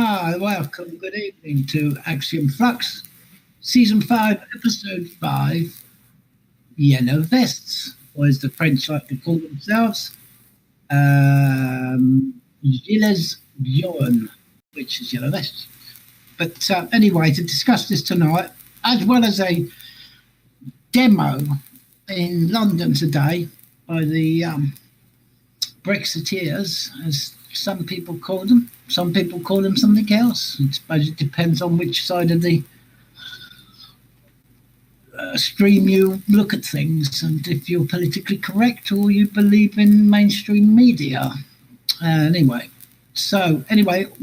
Welcome, good evening to Axiom Flux, Season 5, Episode 5, Yellow Vests, or as the French like to call themselves, Gilets jaunes, which is yellow vests. But anyway, to discuss this tonight, as well as a demo in London today by the Brexiteers, as some people call them. Some people call them something else. I suppose it depends on which side of the stream you look at things, and if you're politically correct or you believe in mainstream media. Anyway,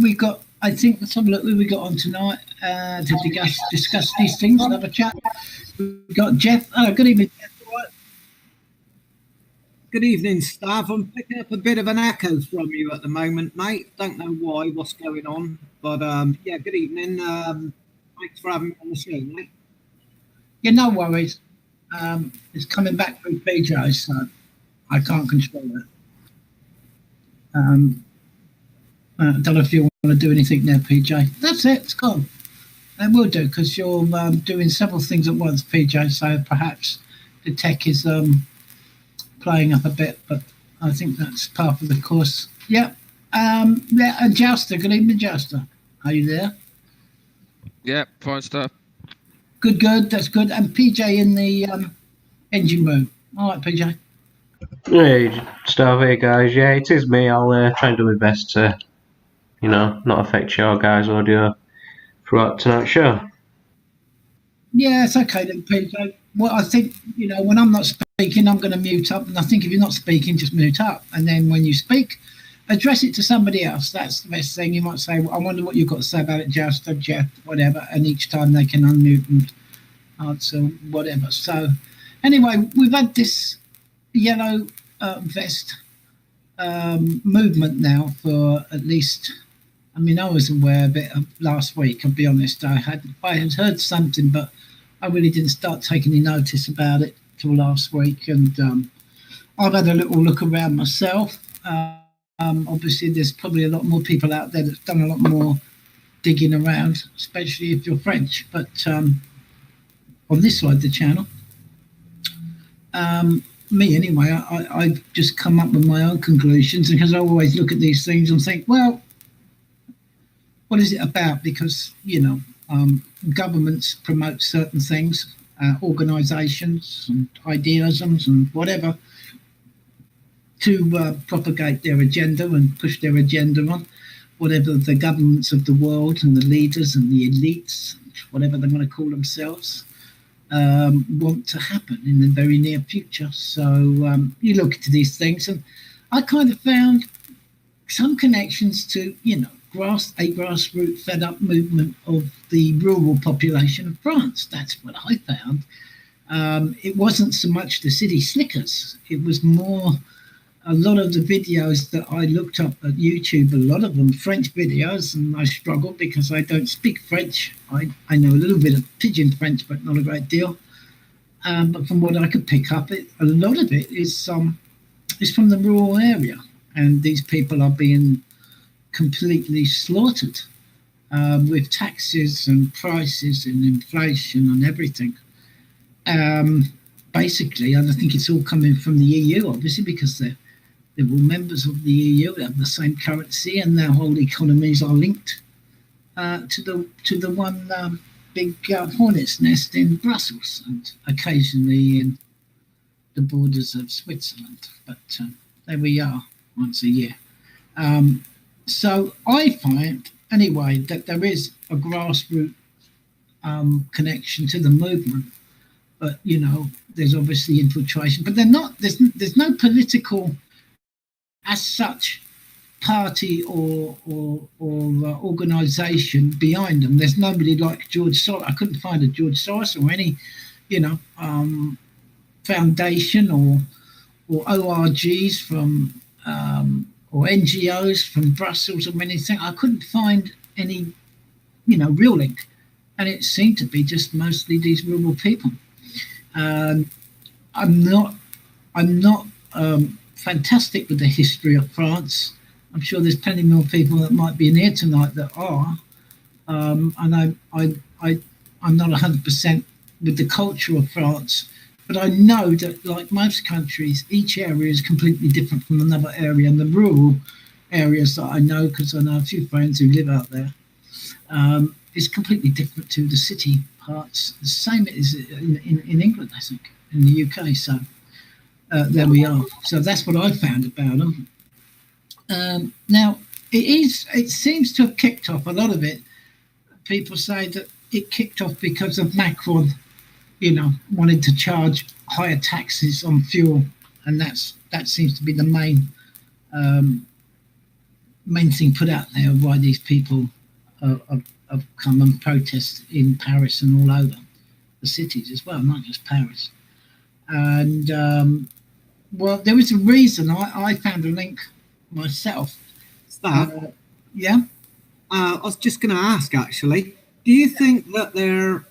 we got, I think, let's have a look who we got on tonight to discuss these things and have a chat. We've got Jeff. Good evening, Jeff. Good evening, Stav. I'm picking up a bit of an echo from you at the moment, mate. Don't know why, what's going on. But, yeah, good evening. Thanks for having me on the show, mate. Yeah, no worries. It's coming back through PJ, so I can't control it. I don't know if you want to do anything there, PJ. That's it. It's gone. It will do, because you're doing several things at once, PJ, so perhaps the tech is... playing up a bit, but I think that's part of the course. Yeah. And Jouster, good evening, Jouster. Are you there? Yeah, fine stuff. Good, that's good. And PJ in the engine room. All right, PJ. Hey, Stav, hey guys. Yeah, it is me. I'll try and do my best to, not affect your guys' audio throughout tonight's show. Yeah, it's okay then, PJ. Well, I think, when I'm not speaking, I'm going to mute up. And I think if you're not speaking, just mute up. And then when you speak, address it to somebody else. That's the best thing. You might say, well, I wonder what you've got to say about it, Jouster, Jeff, whatever. And each time they can unmute and answer whatever. So anyway, we've had this yellow vest movement now for at least, I was aware of it last week, I'll be honest. I had heard something, but I really didn't start taking any notice about it till last week, and I've had a little look around myself. Obviously, there's probably a lot more people out there that's done a lot more digging around, especially if you're French. But on this side of the channel, me anyway, I've just come up with my own conclusions, because I always look at these things and think, well, what is it about? Because, governments promote certain things, organisations and idealisms and whatever, to propagate their agenda and push their agenda on, whatever the governments of the world and the leaders and the elites, whatever they want to call themselves, want to happen in the very near future. So you look into these things, and I kind of found some connections to, a grassroots fed-up movement of the rural population of France. That's what I found. It wasn't so much the city slickers. It was more a lot of the videos that I looked up at YouTube, a lot of them French videos, and I struggle because I don't speak French. I know a little bit of pidgin French, but not a great deal. But from what I could pick up, a lot of it is from the rural area, and these people are being completely slaughtered with taxes and prices and inflation and everything. Basically, and I think it's all coming from the EU, obviously, because they're all members of the EU. They have the same currency, and their whole economies are linked to the one big hornet's nest in Brussels, and occasionally in the borders of Switzerland. But there we are, once a year. So I find, anyway, that there is a grassroots connection to the movement, but there's obviously infiltration. But there's no political, as such, party or organisation behind them. There's nobody like George Soros. I couldn't find a George Soros or any, foundation or ORGs from. Or NGOs from Brussels or anything. I couldn't find any, real link. And it seemed to be just mostly these rural people. I'm not fantastic with the history of France. I'm sure there's plenty more people that might be in here tonight that are. And I'm not 100% with the culture of France, but I know that, like most countries, each area is completely different from another area. And the rural areas that I know, because I know a few friends who live out there, is completely different to the city parts. The same is in England, I think, in the UK. So there we are. So that's what I found about them. Now, it seems to have kicked off, a lot of it. People say that it kicked off because of Macron, wanted to charge higher taxes on fuel, and that seems to be the main thing put out there why these people have come and protest in Paris and all over the cities as well, not just Paris. And well, there was a reason. I found a link myself. Yeah. I was just going to ask, actually, do you think that they're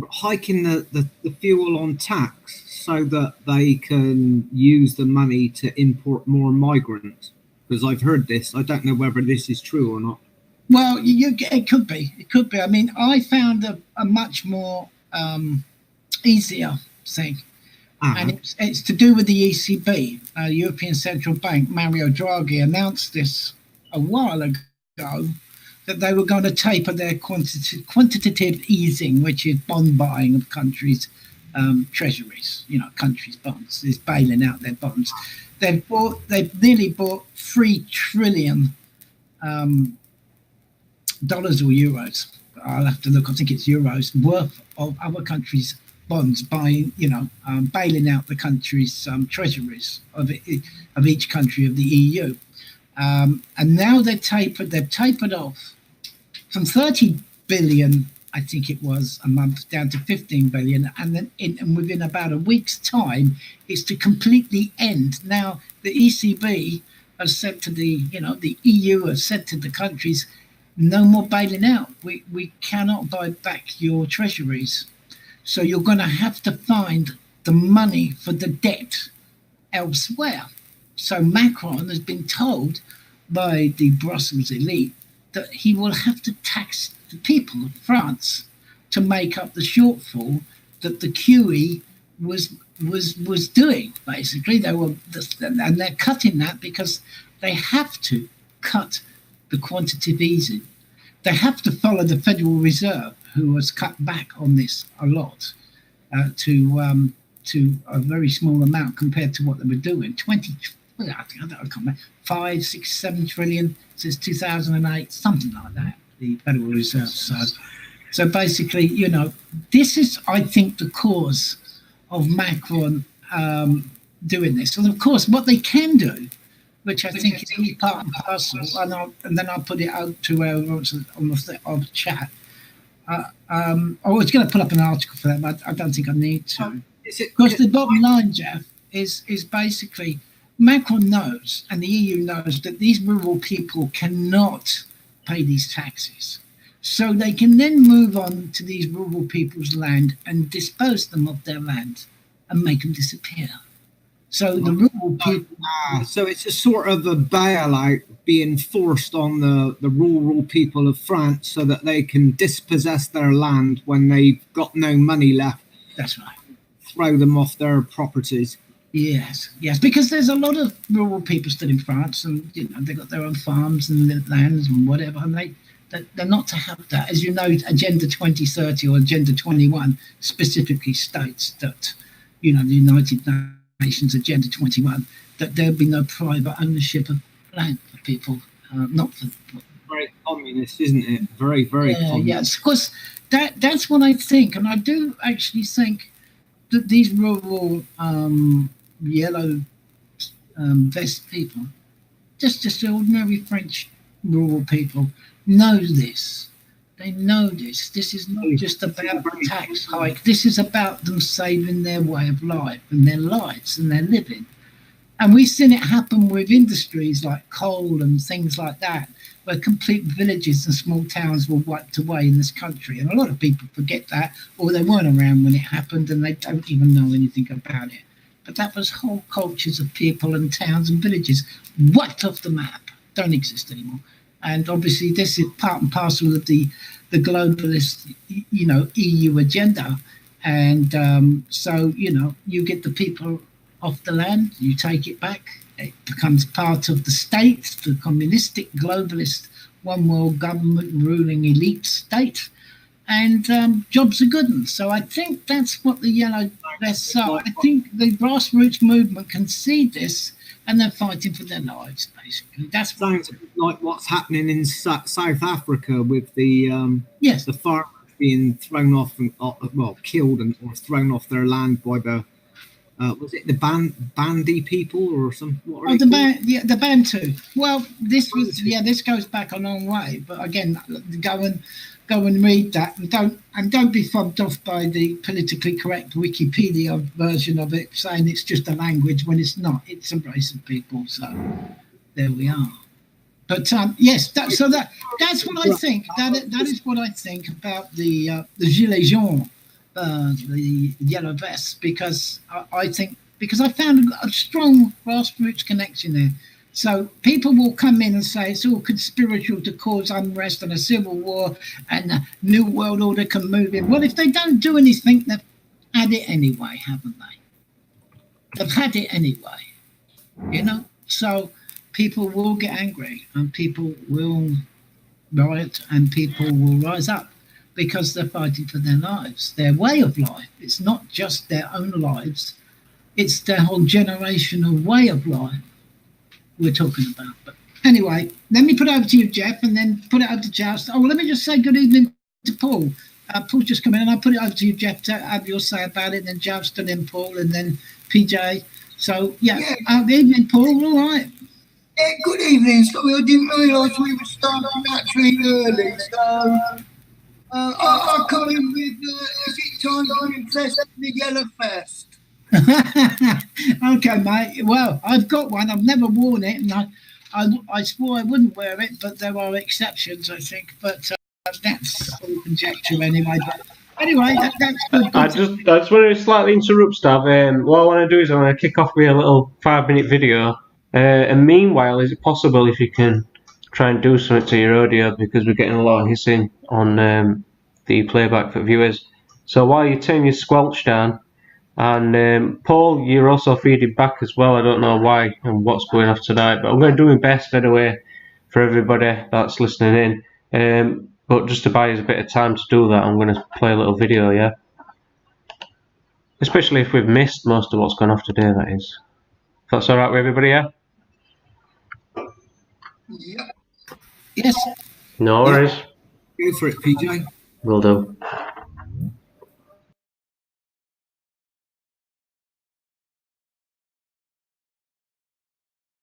hiking the fuel on tax so that they can use the money to import more migrants? Because I've heard this. I don't know whether this is true or not. Well, it could be. It could be. I mean, I found a much more easier thing. And it's to do with the ECB, European Central Bank. Mario Draghi announced this a while ago, that they were going to taper their quantitative easing, which is bond buying of countries' treasuries, countries' bonds, is bailing out their bonds. They've nearly bought $3 trillion dollars or euros. I'll have to look. I think it's euros worth of other countries' bonds, buying, bailing out the country's treasuries of each country of the EU. And now they've tapered off from 30 billion, I think it was, a month down to 15 billion. And then within about a week's time, it's to completely end. Now, the ECB has said to the EU has said to the countries, no more bailing out. We cannot buy back your treasuries. So you're going to have to find the money for the debt elsewhere. So Macron has been told by the Brussels elite that he will have to tax the people of France to make up the shortfall that the QE was doing. Basically, and they're cutting that because they have to cut the quantitative easing. They have to follow the Federal Reserve, who has cut back on this a lot to a very small amount compared to what they were doing. 5, 6, 7 trillion since 2008, something like that. The Federal Reserve. So basically, this is, I think, the cause of Macron doing this. And of course, what they can do, which I think is part and parcel, and then I'll put it out to whoever wants on the chat. I was going to put up an article for that, but I don't think I need to. Because the bottom line, Jeff, is basically Macron knows, and the EU knows, that these rural people cannot pay these taxes. So they can then move on to these rural people's land and dispose them of their land and make them disappear. So the rural people... So it's a sort of a bailout being forced on the rural people of France so that they can dispossess their land when they've got no money left. That's right. Throw them off their properties. Yes, because there's a lot of rural people still in France, and they've got their own farms and lands and whatever, and they're not to have that. As you know, Agenda 2030 or Agenda 21 specifically states that, the United Nations Agenda 21, that there'll be no private ownership of land for people, not for... Very communist, isn't it? Very, very communist. Yes, of course, that's what I think, and I do actually think that these rural yellow vest people, just ordinary French rural people, know this. They know this. This is not just about the tax hike. This is about them saving their way of life and their lives and their living. And we've seen it happen with industries like coal and things like that, where complete villages and small towns were wiped away in this country. And a lot of people forget that, or they weren't around when it happened and they don't even know anything about it. But that was whole cultures of people and towns and villages wiped off the map, don't exist anymore. And obviously, this is part and parcel of the globalist, EU agenda. And so, you get the people off the land, you take it back, it becomes part of the state, the communistic, globalist, one world government ruling elite state, and jobs are good ones. So I think that's what the yellow vests are. I think the grassroots movement can see this, and they're fighting for their lives, basically. That's sounds like what's happening in South Africa with the the farmers being thrown off and killed or thrown off their land by the was it the Bandy people or some? The Bantu. Well, this goes back a long way. But again, go and read that, and don't be fobbed off by the politically correct Wikipedia version of it, saying it's just a language when it's not. It's a race of people. So there we are. But yes, that's what I think. That is what I think about the Gilets jaunes. The yellow vests, because I found a strong grassroots connection there. So people will come in and say it's all conspiratorial to cause unrest and a civil war and a new world order can move in. Well, if they don't do anything, they've had it anyway, haven't they? They've had it anyway, So people will get angry and people will riot and people will rise up, because they're fighting for their lives, their way of life. It's not just their own lives, it's their whole generational way of life we're talking about. But anyway, let me put it over to you, Jeff, and then put it over to Joust. Oh, well, let me just say good evening to Paul. Paul's just come in, and I'll put it over to you, Jeff, to have your say about it, and then Joust, and then Paul, and then PJ. So, good evening, Paul, all right? Yeah, good evening. Sorry, I didn't realise we were starting naturally early, so... I come in with, is it time to invest in the Yellow Vest? Okay, mate. Well, I've got one. I've never worn it, and I swore I wouldn't wear it, but there are exceptions, I think. But that's all conjecture anyway. But anyway, that's good. I just want to slightly interrupt, Stav. What I want to do is I want to kick off with a little 5-minute video. And meanwhile, is it possible if you can try and do something to your audio, because we're getting a lot of hissing on the playback for viewers. So while you turn your squelch down, and Paul, you're also feeding back as well. I don't know why and what's going off tonight, but I'm going to do my best anyway for everybody that's listening in. But just to buy us a bit of time to do that, I'm going to play a little video, yeah? Especially if we've missed most of what's gone off today, that is. If that's alright with everybody, yeah? Yep. Yes. No worries. Go for it, PJ. Will do.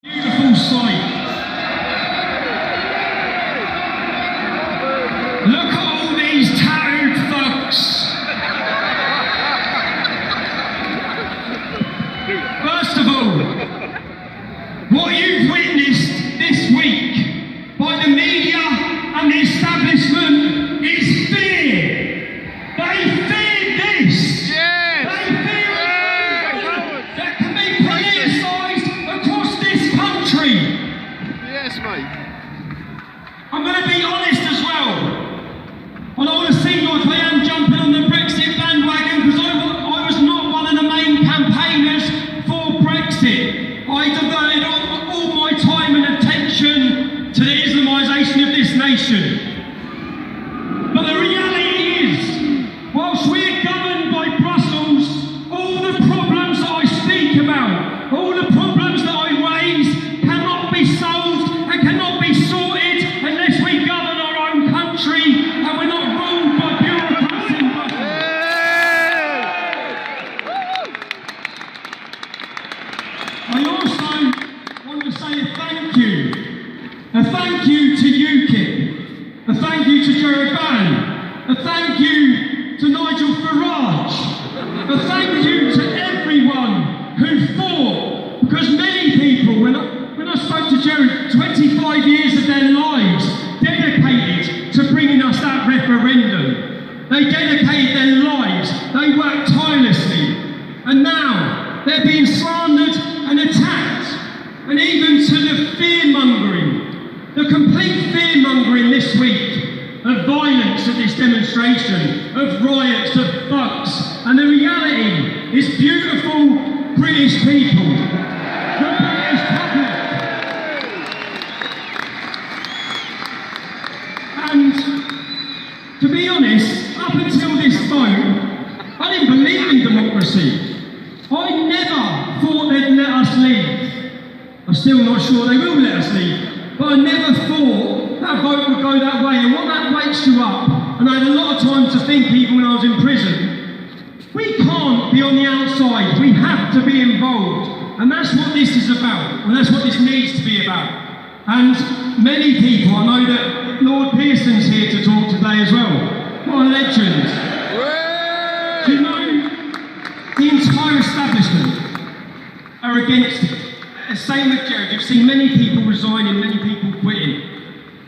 Beautiful sight. Look at all these tattooed thugs. First of all, what you've witnessed this week by the media and the establishment is fear. They fear this. Yes. They fear it that can be politicised across this country. Yes, mate. I'm going to be honest as well. I don't want to seem like I am jumping on the Brexit bandwagon, because I was not one of the main campaigners for Brexit. I diverted all my time and attention to the Islamisation of this nation. But the reality is, whilst we're governed by Brussels, all the problems that I speak about, all the problems that I raise, cannot be solved and cannot be sorted unless we govern our own country and we're not ruled by bureaucrats in Brussels. I also want to say a thank you. A thank you to UKIP. A thank you to Jerovan. A thank you to Nigel Farage. A thank you to everyone who fought. Because many people, when I spoke to Jerry, 25 years of their lives dedicated to bringing us that referendum. They dedicated their lives. They worked tirelessly. And now they're being slandered and attacked. And even to the fear-mongering The complete fear-mongering this week of violence at this demonstration, of riots, of thugs, and the reality is beautiful British people, the British public. And to be honest, up until this vote, I didn't believe in democracy. I never thought they'd let us leave. I'm still not sure they will let us leave, but I never thought that vote would go that way. And what that wakes you up, and I had a lot of time to think even when I was in prison, we can't be on the outside, we have to be involved. And that's what this is about, and that's what this needs to be about. And many people, I know that Lord Pearson's here to talk today as well. What a legend. Do you know, the entire establishment are against it. Same with Jared, you've seen many people resigning, many people quitting.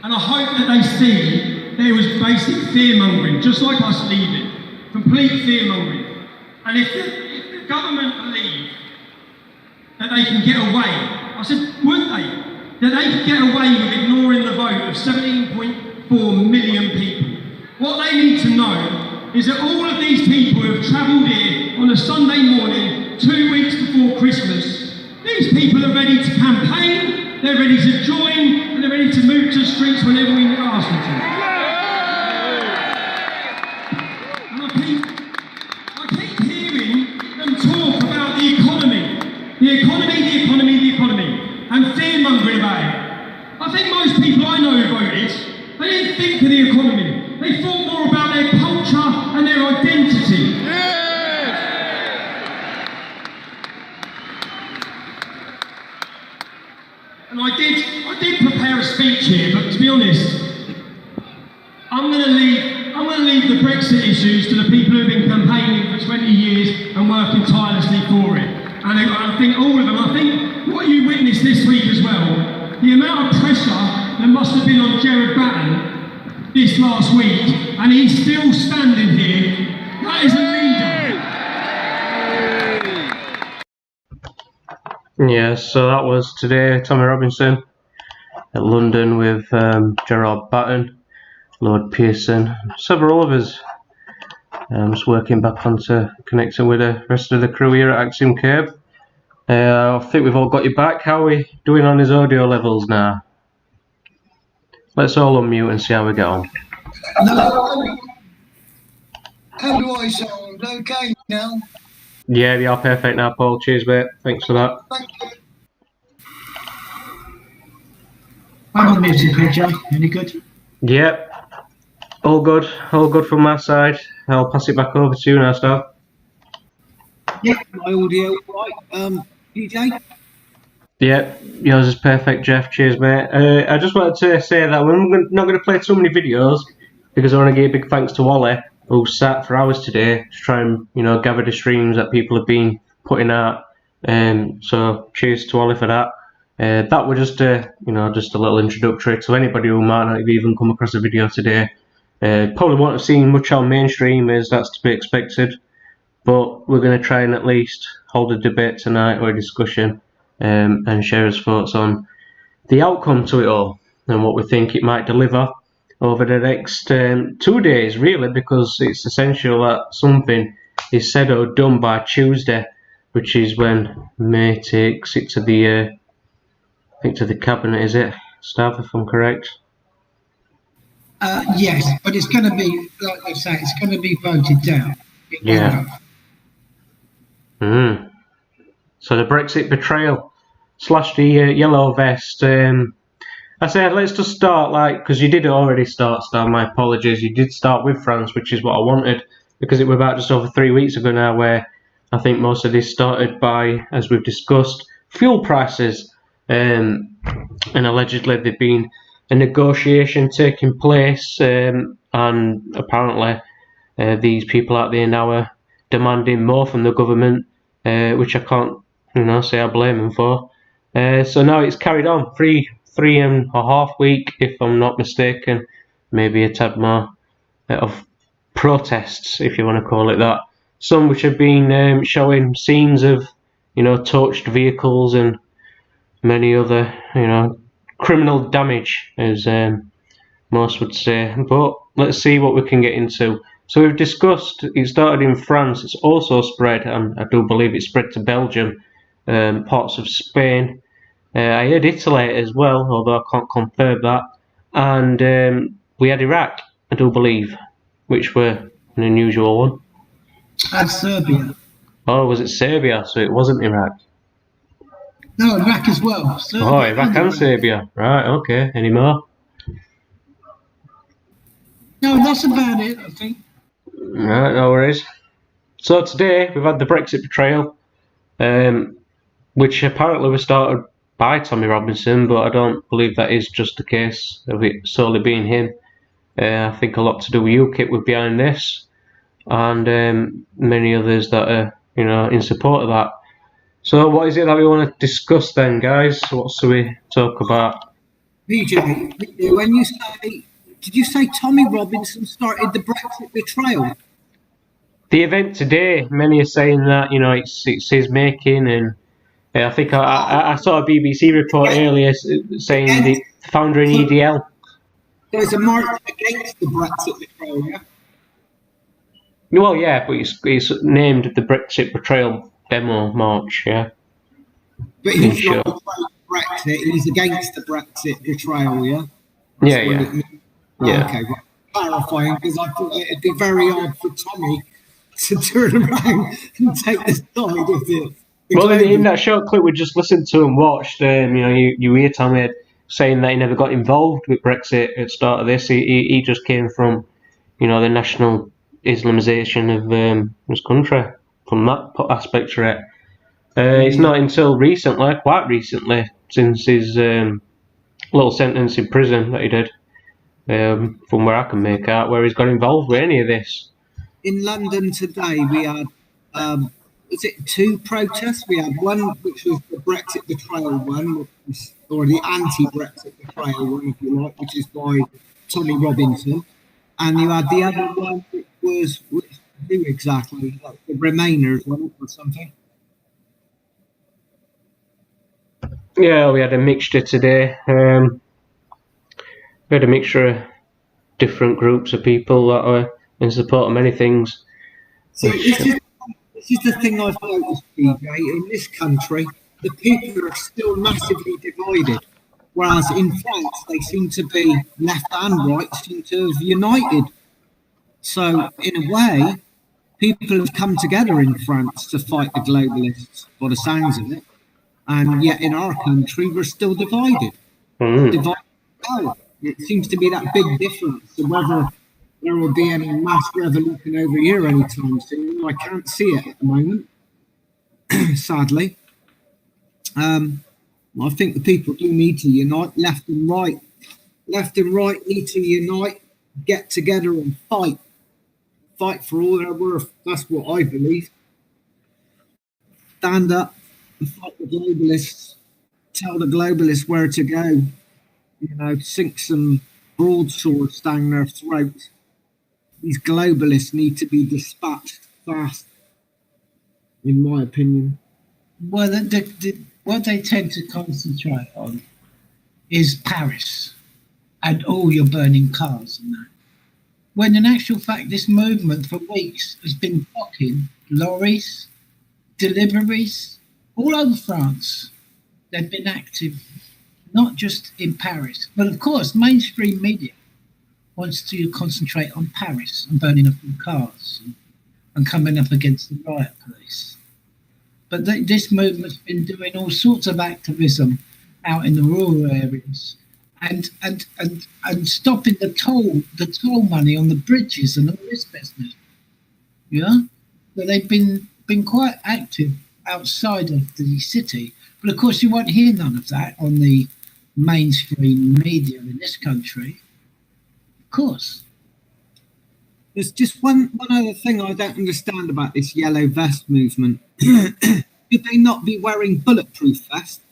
And I hope that they see there was basic fear-mongering, just like us leaving. Complete fear-mongering. And if the government believe that they can get away, I said, would they? That they could get away with ignoring the vote of 17.4 million people. What they need to know is that all of these people who have travelled here on a Sunday morning, 2 weeks before Christmas, these people are ready to campaign, they're ready to join, and they're ready to move to the streets whenever we ask them to. And I keep hearing them talk about the economy. The economy, the economy, the economy. And fear-mongering about it. I think most people I know who voted, they didn't think of the economy. They thought more about their culture and their identity. And I did prepare a speech here, but to be honest, I'm going to leave the Brexit issues to the people who've been campaigning for 20 years and working tirelessly for it. And I think all of them, I think what you witnessed this week as well, the amount of pressure that must have been on Jared Batten this last week, and he's still standing here, that is a leader. Yeah, so that was today, Tommy Robinson at London with Gerard Batten, Lord Pearson, several others. Just working back onto connecting with the rest of the crew here at Axiom Cave. I think we've all got you back. How are we doing on his audio levels now? Let's all unmute and see how we get on. How do I sound? Okay now? Yeah, you are perfect now, Paul. Cheers, mate. Thanks for that. Thank you. I'm on the music picture. Any good? Yep. All good. All good from my side. I'll pass it back over to you now, Stav. Yeah, my audio right. DJ? Yeah, yours is perfect, Jeff. Cheers, mate. I just wanted to say that we're not going to play too many videos because I want to give a big thanks to Wally, who sat for hours today to try and gather the streams that people have been putting out. So cheers to Wally for that. That was just a little introductory to anybody who might not have even come across a video today. Probably won't have seen much on mainstream, as that's to be expected. But we're going to try and at least hold a debate tonight or a discussion and share his thoughts on the outcome to it all and what we think it might deliver over the next 2 days, really, because it's essential that something is said or done by Tuesday, which is when May takes it to the, I think to the cabinet, is it, Stav, if I'm correct? Yes, but it's going to be, like they say, it's going to be voted down. Yeah. So the Brexit betrayal / the yellow vest. I said let's just start because you did already start. My apologies. You did start with France, which is what I wanted, because it was about just over 3 weeks ago now where I think most of this started by, as we've discussed, fuel prices, and allegedly there'd been a negotiation taking place, and apparently these people out there now are demanding more from the government, which I can't, say I blame them for. So now it's carried on, three and a half week, if I'm not mistaken, maybe a tad more, of protests, if you want to call it that. Some which have been showing scenes of, torched vehicles and many other, criminal damage, as most would say. But let's see what we can get into. So we've discussed it started in France. It's also spread, and I do believe it spread to Belgium, parts of Spain. I heard Italy as well, although I can't confirm that. And we had Iraq, I do believe, which were an unusual one. And Serbia. Oh, was it Serbia? So it wasn't Iraq. No, Iraq as well. Serbia Oh, Iraq and Serbia. Right, okay. Any more? No, that's about it, I think. Right, no worries. So today we've had the Brexit betrayal, which apparently was started by Tommy Robinson, but I don't believe that is just the case of it solely being him. I think a lot to do with UKIP were behind this, and many others that are, in support of that. So what is it that we want to discuss then, guys? What should we talk about? PJ, when you say, did you say Tommy Robinson started the Brexit betrayal? The event today, many are saying that, it's his making, and I think I saw a BBC report earlier saying the founder in EDL. There's a march against the Brexit betrayal, yeah? Well, yeah, but it's named the Brexit Betrayal Demo March, yeah. But he's not betraying Brexit, he's against the Brexit betrayal, yeah? Yeah. Okay, well, clarifying, because I thought it'd be very hard for Tommy to turn around and take the side of the... Well, in that short clip we just listened to and watched, you hear Tommy saying that he never got involved with Brexit at the start of this. He just came from, the national Islamisation of this country, from that aspect of it. It's not until recently, quite recently, since his little sentence in prison that he did, from where I can make out, where he's got involved with any of this. In London today, we had, was it 2 protests? We had one which was the Brexit betrayal one, or the anti-Brexit betrayal one, if you like, which is by Tommy Robinson. And you had the other one, which who exactly? Like the Remainers one or something? Yeah, we had a mixture today. We had a mixture of different groups of people that are in support of many things. So this is the thing I've noticed, PJ. In this country, the people are still massively divided, whereas in France they seem to be left and right seem to have united. So in a way, people have come together in France to fight the globalists, by the sounds of it, and yet in our country we're still divided. Divided power. It seems to be that big difference. So whether there will be any mass revolution over here anytime soon, I can't see it at the moment, sadly. I think the people do need to unite, left and right. Left and right need to unite, get together and fight. Fight for all they're worth. That's what I believe. Stand up and fight the globalists. Tell the globalists where to go. Sink some broadswords down their throats. These globalists need to be dispatched fast, in my opinion. Well, what they tend to concentrate on is Paris and all your burning cars and that. When in actual fact, this movement for weeks has been blocking lorries, deliveries, all over France. They've been active, not just in Paris, but of course, mainstream media wants to concentrate on Paris and burning up the cars and coming up against the riot police. But this movement's been doing all sorts of activism out in the rural areas and stopping the toll money on the bridges and all this business. Yeah, so they've been quite active outside of the city. But of course, you won't hear none of that on the mainstream media in this country. Of course. There's just one other thing I don't understand about this yellow vest movement. Could they not be wearing bulletproof vests?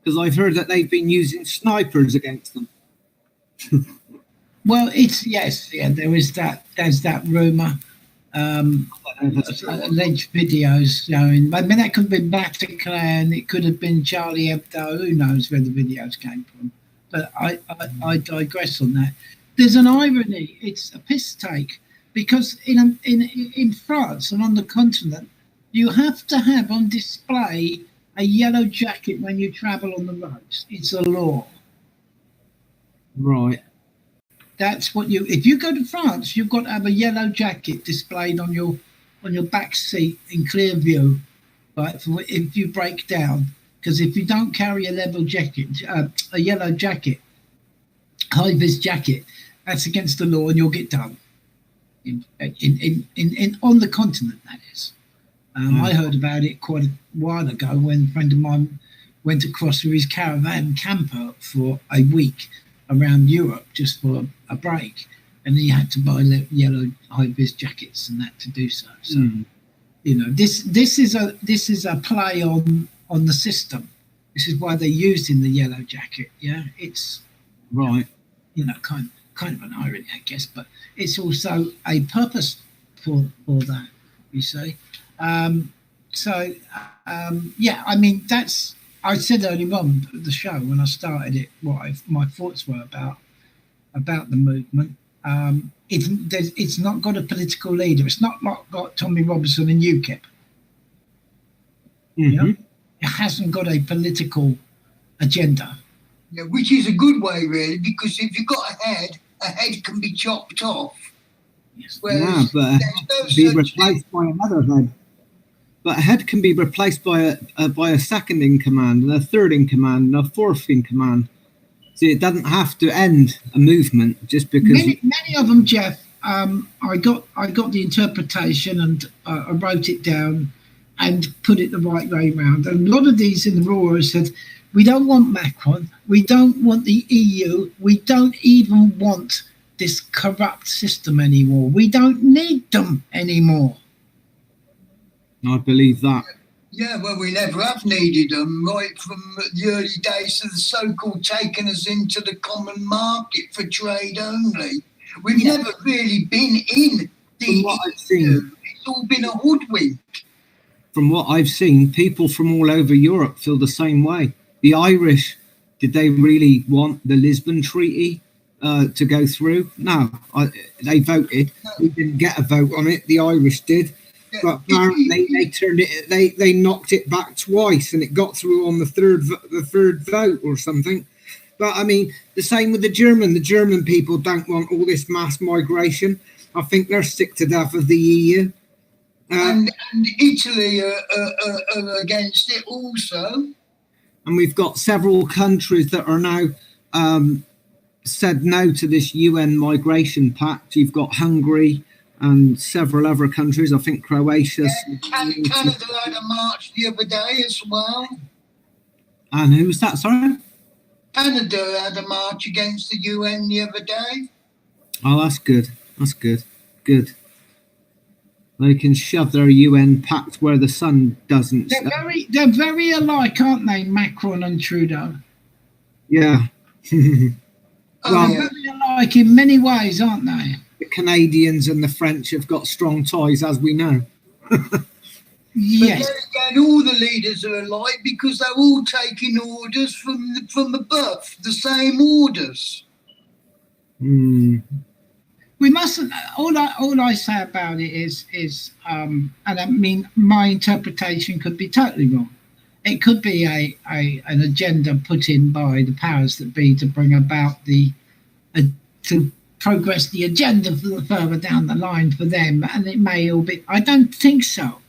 Because I've heard that they've been using snipers against them. Well, there's that rumour. Alleged videos showing. I mean, that could have been Bataclan, it could have been Charlie Hebdo. Who knows where the videos came from? But I digress on that. There's an irony. It's a piss take because in France and on the continent, you have to have on display a yellow jacket when you travel on the roads. It's a law. Right. That's what you. If you go to France, you've got to have a yellow jacket displayed on your back seat in clear view, right? For if you break down, because if you don't carry a level jacket, a yellow jacket, high vis jacket, that's against the law, and you'll get done. In on the continent, that is. I heard about it quite a while ago when a friend of mine went across with his caravan camper for a week around Europe just for a break, and he had to buy yellow high vis jackets and that to do so. So you know, this is a play on the system. This is why they're using the yellow jacket. Yeah, it's right. You know, kind of an irony, I guess, but it's also a purpose for that. You see. Yeah, I mean, that's, I said earlier on the show when I started it, my thoughts were about the movement. It's not got a political leader. It's not got Tommy Robinson and UKIP. You know? It hasn't got a political agenda. Yeah, which is a good way, really, because if you've got a head can be chopped off. Yes. Yeah, but be replaced by another head. But a head can be replaced by a second in command, and a third in command, and a fourth in command. So it doesn't have to end a movement just because. Many of them, Jeff. I got the interpretation and I wrote it down and put it the right way around. And a lot of these in the Roar said, we don't want Macron, we don't want the EU, we don't even want this corrupt system anymore. We don't need them anymore. I believe that. Yeah, well, we never have needed them, right from the early days of the so-called taking us into the common market for trade only. We've never really been in the From what I've seen, it's all been a hoodwink. From what I've seen, people from all over Europe feel the same way. The Irish, did they really want the Lisbon Treaty to go through? No, they voted. We didn't get a vote on it. The Irish did. But apparently they turned it. They knocked it back twice, and it got through on the third vote or something. But I mean, the same with the German. The German people don't want all this mass migration. I think they're sick to death of the EU. And Italy are against it also. And we've got several countries that are now said no to this UN migration pact. You've got Hungary and several other countries. I think Croatia. Yeah, Canada had a march the other day as well. And who was that, sorry? Canada had a march against the UN the other day. Oh, that's good. That's good. Good. They can shove their UN pact where the sun doesn't. They're very alike, aren't they, Macron and Trudeau? Yeah. Well, they're very alike in many ways, aren't they? The Canadians and the French have got strong ties, as we know. Yes. But then again, all the leaders are alike because they're all taking orders from above, the same orders. We mustn't. All I say about it is, and I mean, my interpretation could be totally wrong. It could be an agenda put in by the powers that be to bring about to progress the agenda further down the line for them, and it may all be. I don't think so,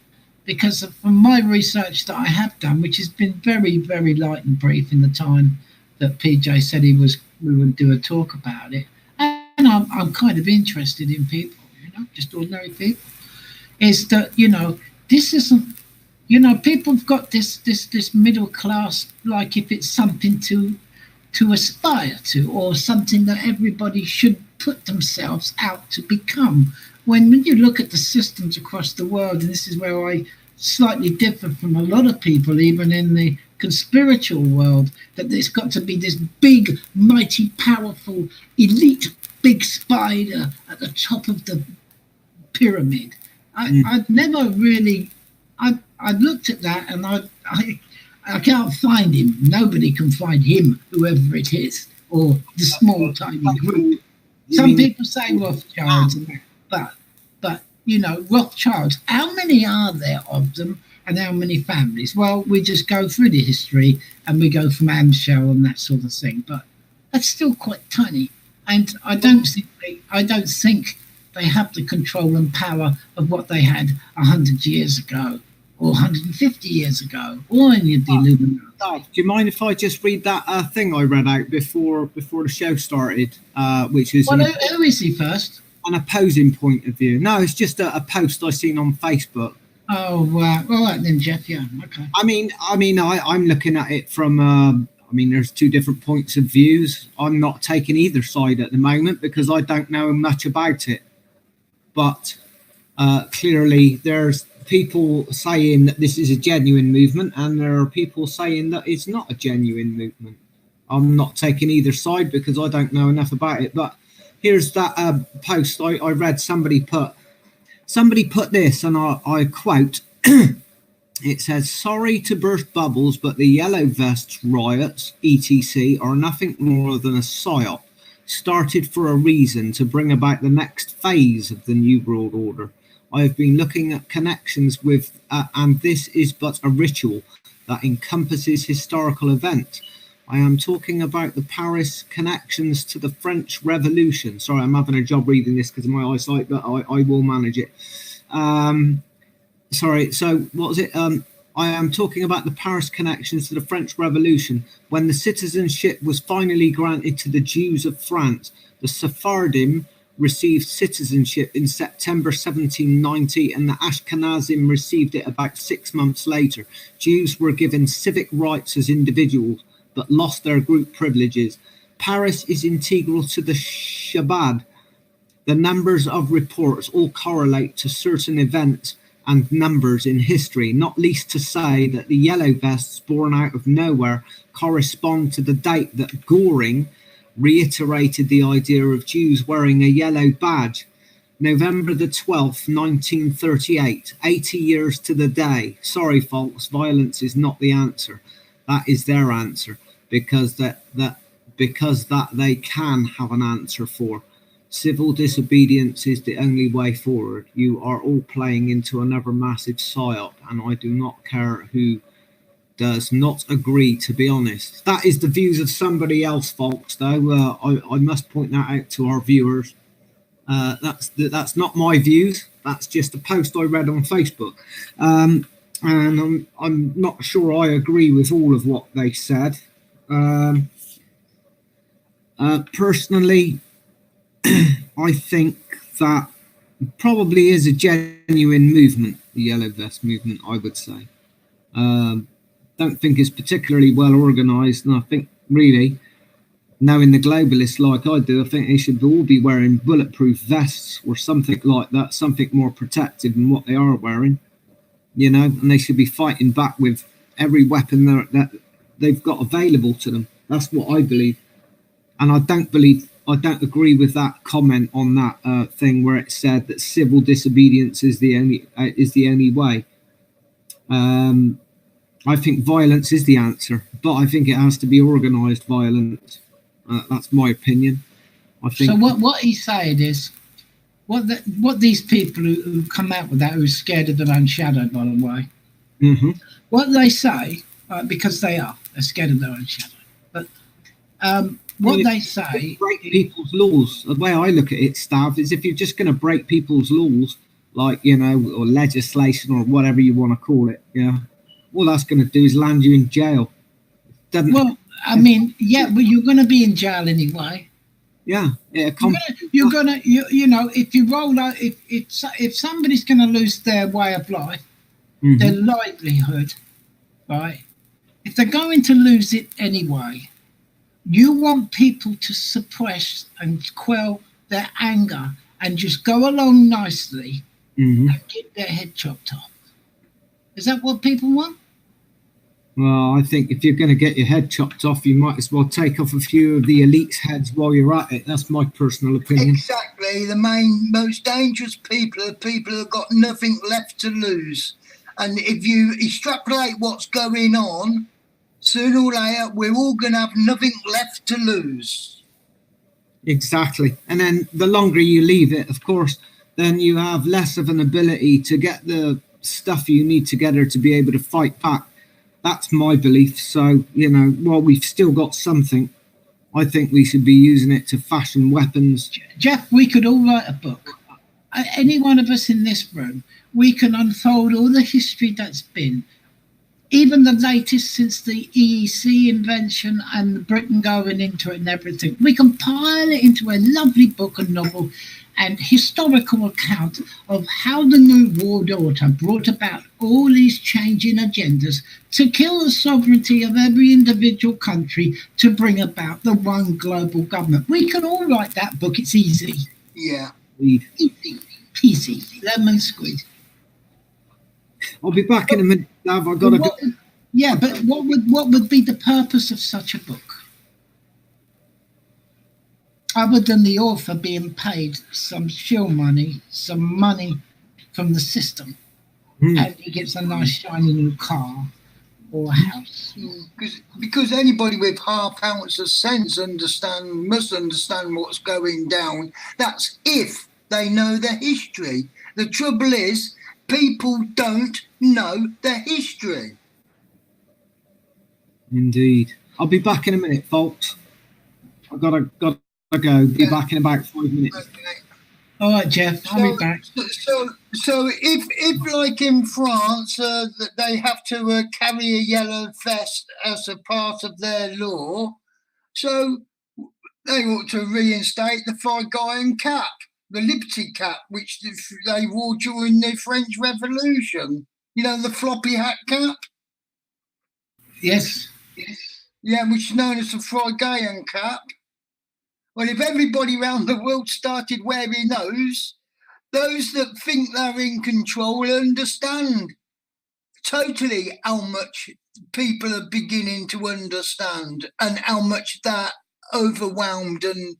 because from my research that I have done, which has been very, very light and brief in the time that PJ said we would do a talk about it. And I'm kind of interested in people, just ordinary people, is that, this isn't, people have got this middle class, like if it's something to aspire to or something that everybody should put themselves out to become. When you look at the systems across the world, and this is where I slightly differ from a lot of people, even in the conspiritual world, that there's got to be this big, mighty, powerful, elite big spider at the top of the pyramid. I've never really. I've looked at that, and I can't find him. Nobody can find him, whoever it is, or the small, tiny group. Some people say Rothschilds, but you know, Rothschilds, how many are there of them and how many families? Well, we just go through the history and we go from Amschel and that sort of thing, but that's still quite tiny. And I don't think they have the control and power of what they had 100 years ago or 150 years ago, or any of the Illuminati. Do you mind if I just read that thing I read out before the show started, which is... Well, who is he first? An opposing point of view. No, it's just a post I seen on Facebook. Oh, all right then, Jeff. Yeah, okay. I'm looking at it from. There's two different points of views. I'm not taking either side at the moment because I don't know much about it. But clearly, there's people saying that this is a genuine movement, and there are people saying that it's not a genuine movement. I'm not taking either side because I don't know enough about it. But here's that post I read. Somebody put this, and I quote. It says, "Sorry to burst bubbles, but the Yellow Vests riots, etc., are nothing more than a psyop, started for a reason to bring about the next phase of the New World Order. I have been looking at connections with, and this is but a ritual that encompasses historical events. I am talking about the Paris connections to the French Revolution." Sorry, I'm having a job reading this because of my eyesight, but I will manage it. So what was it? I am talking about the Paris connections to the French Revolution. When the citizenship was finally granted to the Jews of France, the Sephardim received citizenship in September 1790, and the Ashkenazim received it about 6 months later. Jews were given civic rights as individuals, but lost their group privileges. Paris is integral to the Shabbat. The numbers of reports all correlate to certain events and numbers in history, not least to say that the Yellow Vests born out of nowhere correspond to the date that Goring reiterated the idea of Jews wearing a yellow badge. November the 12th, 1938, 80 years to the day. Sorry, folks, violence is not the answer. That is their answer, because that they can have an answer for. Civil disobedience is the only way forward. You are all playing into another massive psyop, and I do not care who does not agree, to be honest. That is the views of somebody else, folks, though. I must point that out to our viewers. That's not my views. That's just a post I read on Facebook. And I'm not sure I agree with all of what they said. Personally, I think that probably is a genuine movement, the Yellow Vest movement, I would say. Don't think it's particularly well organised, and I think really, knowing the globalists like I do, I think they should all be wearing bulletproof vests or something like that, something more protective than what they are wearing, you know, and they should be fighting back with every weapon that they've got available to them. That's what I believe. And I don't agree with that comment on that thing where it said that civil disobedience is the only way. I think violence is the answer, but I think it has to be organised violence. That's my opinion. I think. So what he's saying is, what these people who come out with that, who are scared of their own shadow, by the way, what they say, because they're scared of their own shadow, but what they say, break people's laws. The way I look at it, Stav, is if you're just going to break people's laws, like, you know, or legislation or whatever you want to call it, yeah, all that's going to do is land you in jail. Well, I mean, yeah, but you're going to be in jail anyway. Yeah, yeah. You're gonna, you know, if you roll out, if somebody's going to lose their way of life, their livelihood, right? If they're going to lose it anyway, you want people to suppress and quell their anger and just go along nicely and get their head chopped off. Is that what people want? Well, I think if you're going to get your head chopped off, you might as well take off a few of the elites' heads while you're at it. That's my personal opinion. Exactly. The most dangerous people are people who've got nothing left to lose. And if you extrapolate what's going on, sooner or later, we're all going to have nothing left to lose. Exactly. And then the longer you leave it, of course, then you have less of an ability to get the stuff you need together to be able to fight back. That's my belief. So, while we've still got something, I think we should be using it to fashion weapons. Jeff, we could all write a book. Any one of us in this room, we can unfold all the history that's been, even the latest since the EEC invention and Britain going into it and everything. We can pile it into a lovely book and novel and historical account of how the New World Order brought about all these changing agendas to kill the sovereignty of every individual country to bring about the one global government. We can all write that book. It's easy. Yeah. Easy. Peasy. Lemon squeeze. I'll be back in a minute, Dav. I've got to go. Yeah, but what would be the purpose of such a book? Other than the author being paid some shill money, some money from the system, and he gets a nice shiny new car or a house. Because anybody with half ounce of sense must understand what's going down. That's if they know the history. The trouble is, people don't know the history. Indeed. I'll be back in a minute, folks. I've got to go. Be back in about 5 minutes. Okay. All right, Jeff, I'll be back. So if like in France, that they have to carry a yellow vest as a part of their law, so they ought to reinstate the Phrygian cap, the Liberty cap, which they wore during the French Revolution. The floppy hat cap? Yes. Yeah, which is known as the Phrygian cap. Well, if everybody around the world started wearing those that think they're in control will understand totally how much people are beginning to understand and how much they're overwhelmed and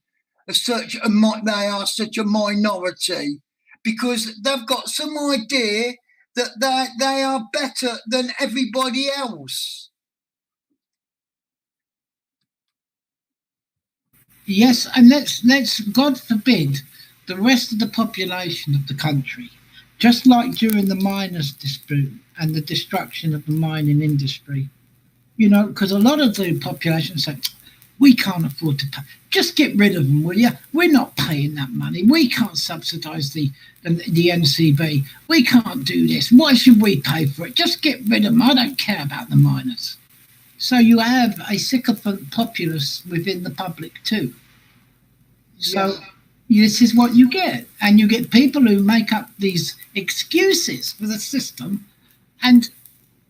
they are such a minority, because they've got some idea that they are better than everybody else. Yes, and let's God forbid the rest of the population of the country, just like during the miners' dispute and the destruction of the mining industry, because a lot of the population say, we can't afford to pay. Just get rid of them, will you? We're not paying that money. We can't subsidise the NCB. We can't do this. Why should we pay for it? Just get rid of them. I don't care about the miners. So you have a sycophant populace within the public too. So this is what you get. And you get people who make up these excuses for the system, and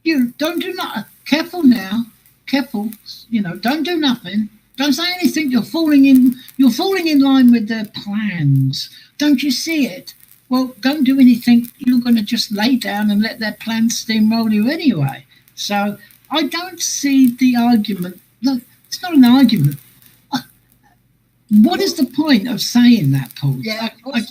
you don't do nothing. Careful now. Careful. Don't do nothing. Don't say anything. You're falling in line with their plans. Don't you see it? Well, don't do anything. You're going to just lay down and let their plans steamroll you anyway. So I don't see the argument. Look, it's not an argument. What is the point of saying that, Paul? Yeah, what's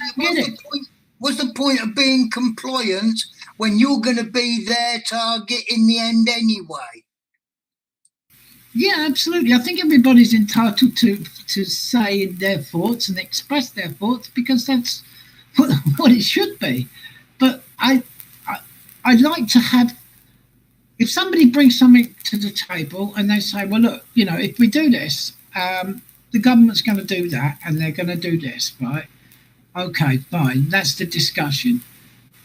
the point of being compliant when you're going to be their target in the end anyway? Yeah, absolutely. I think everybody's entitled to say their thoughts and express their thoughts, because that's what it should be. But I'd like to have, if somebody brings something to the table and they say, well, look, if we do this, the government's going to do that and they're going to do this, right? Okay, fine. That's the discussion.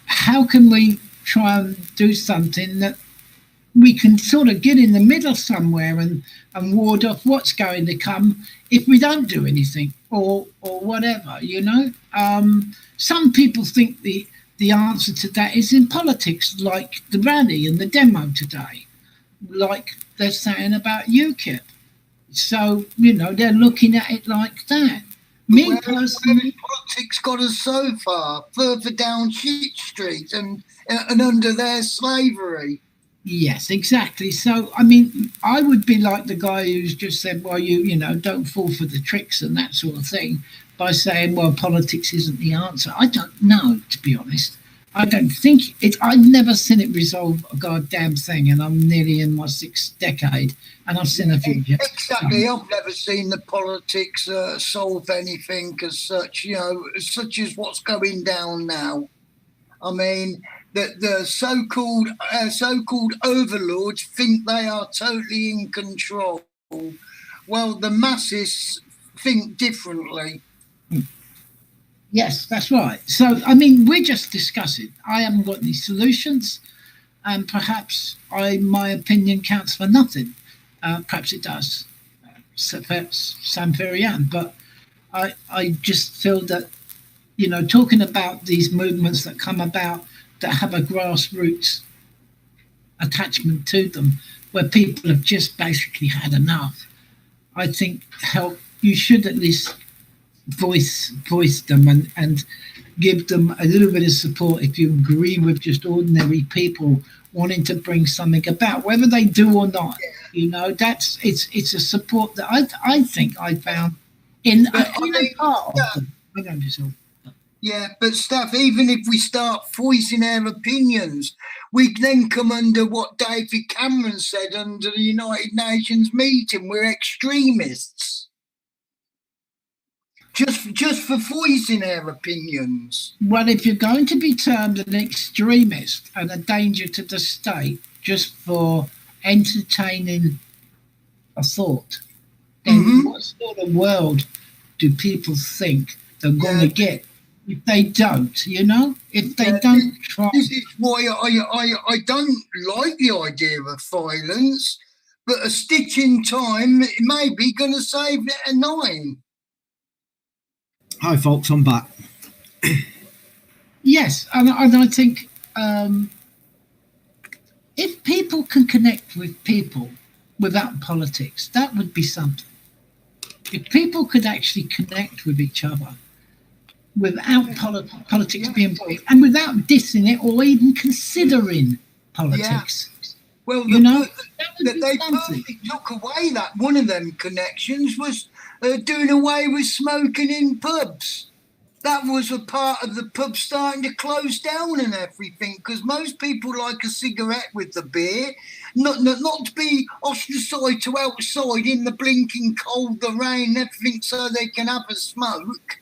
How can we try and do something that we can sort of get in the middle somewhere and ward off what's going to come if we don't do anything or whatever, Some people think the answer to that is in politics, like the rally and the demo today, like they're saying about UKIP. So, they're looking at it like that. Me personally, politics got us so far, further down Sheet Street and under their slavery. Yes, exactly. So, I would be like the guy who's just said, well, don't fall for the tricks and that sort of thing, by saying, well, politics isn't the answer. I don't know, to be honest. I don't think it. I've never seen it resolve a goddamn thing, and I'm nearly in my 6th decade, and I've seen a few. Exactly, I've never seen the politics solve anything as such. Such as what's going down now. I mean, the so-called overlords think they are totally in control. Well, the masses think differently. Yes, that's right. So, I mean, we're just discussing. I haven't got any solutions, and perhaps my opinion counts for nothing. Perhaps it does. Sam Ferrian. But I just feel that, talking about these movements that come about that have a grassroots attachment to them, where people have just basically had enough, I think you should at least voice them and give them a little bit of support if you agree with just ordinary people wanting to bring something about, whether they do or not. It's a support that I think I found in a part of them. I don't just. Yeah, but Steph, even if we start voicing our opinions, we then come under what David Cameron said under the United Nations meeting. We're extremists. Just for voicing our opinions. Well, if you're going to be termed an extremist and a danger to the state just for entertaining a thought, then what sort of world do people think they're going to get if they don't? If they don't try. This is why I don't like the idea of violence, but a stitch in time may be going to save a 9. Hi, folks, I'm back. Yes, and I think if people can connect with people without politics, that would be something. If people could actually connect with each other without politics being involved and without dissing it or even considering politics. Yeah. Well, they perfectly took away that. One of them connections was doing away with smoking in pubs. That was a part of the pub starting to close down and everything, because most people like a cigarette with the beer, not to be ostracised to outside in the blinking cold, the rain, everything, so they can have a smoke.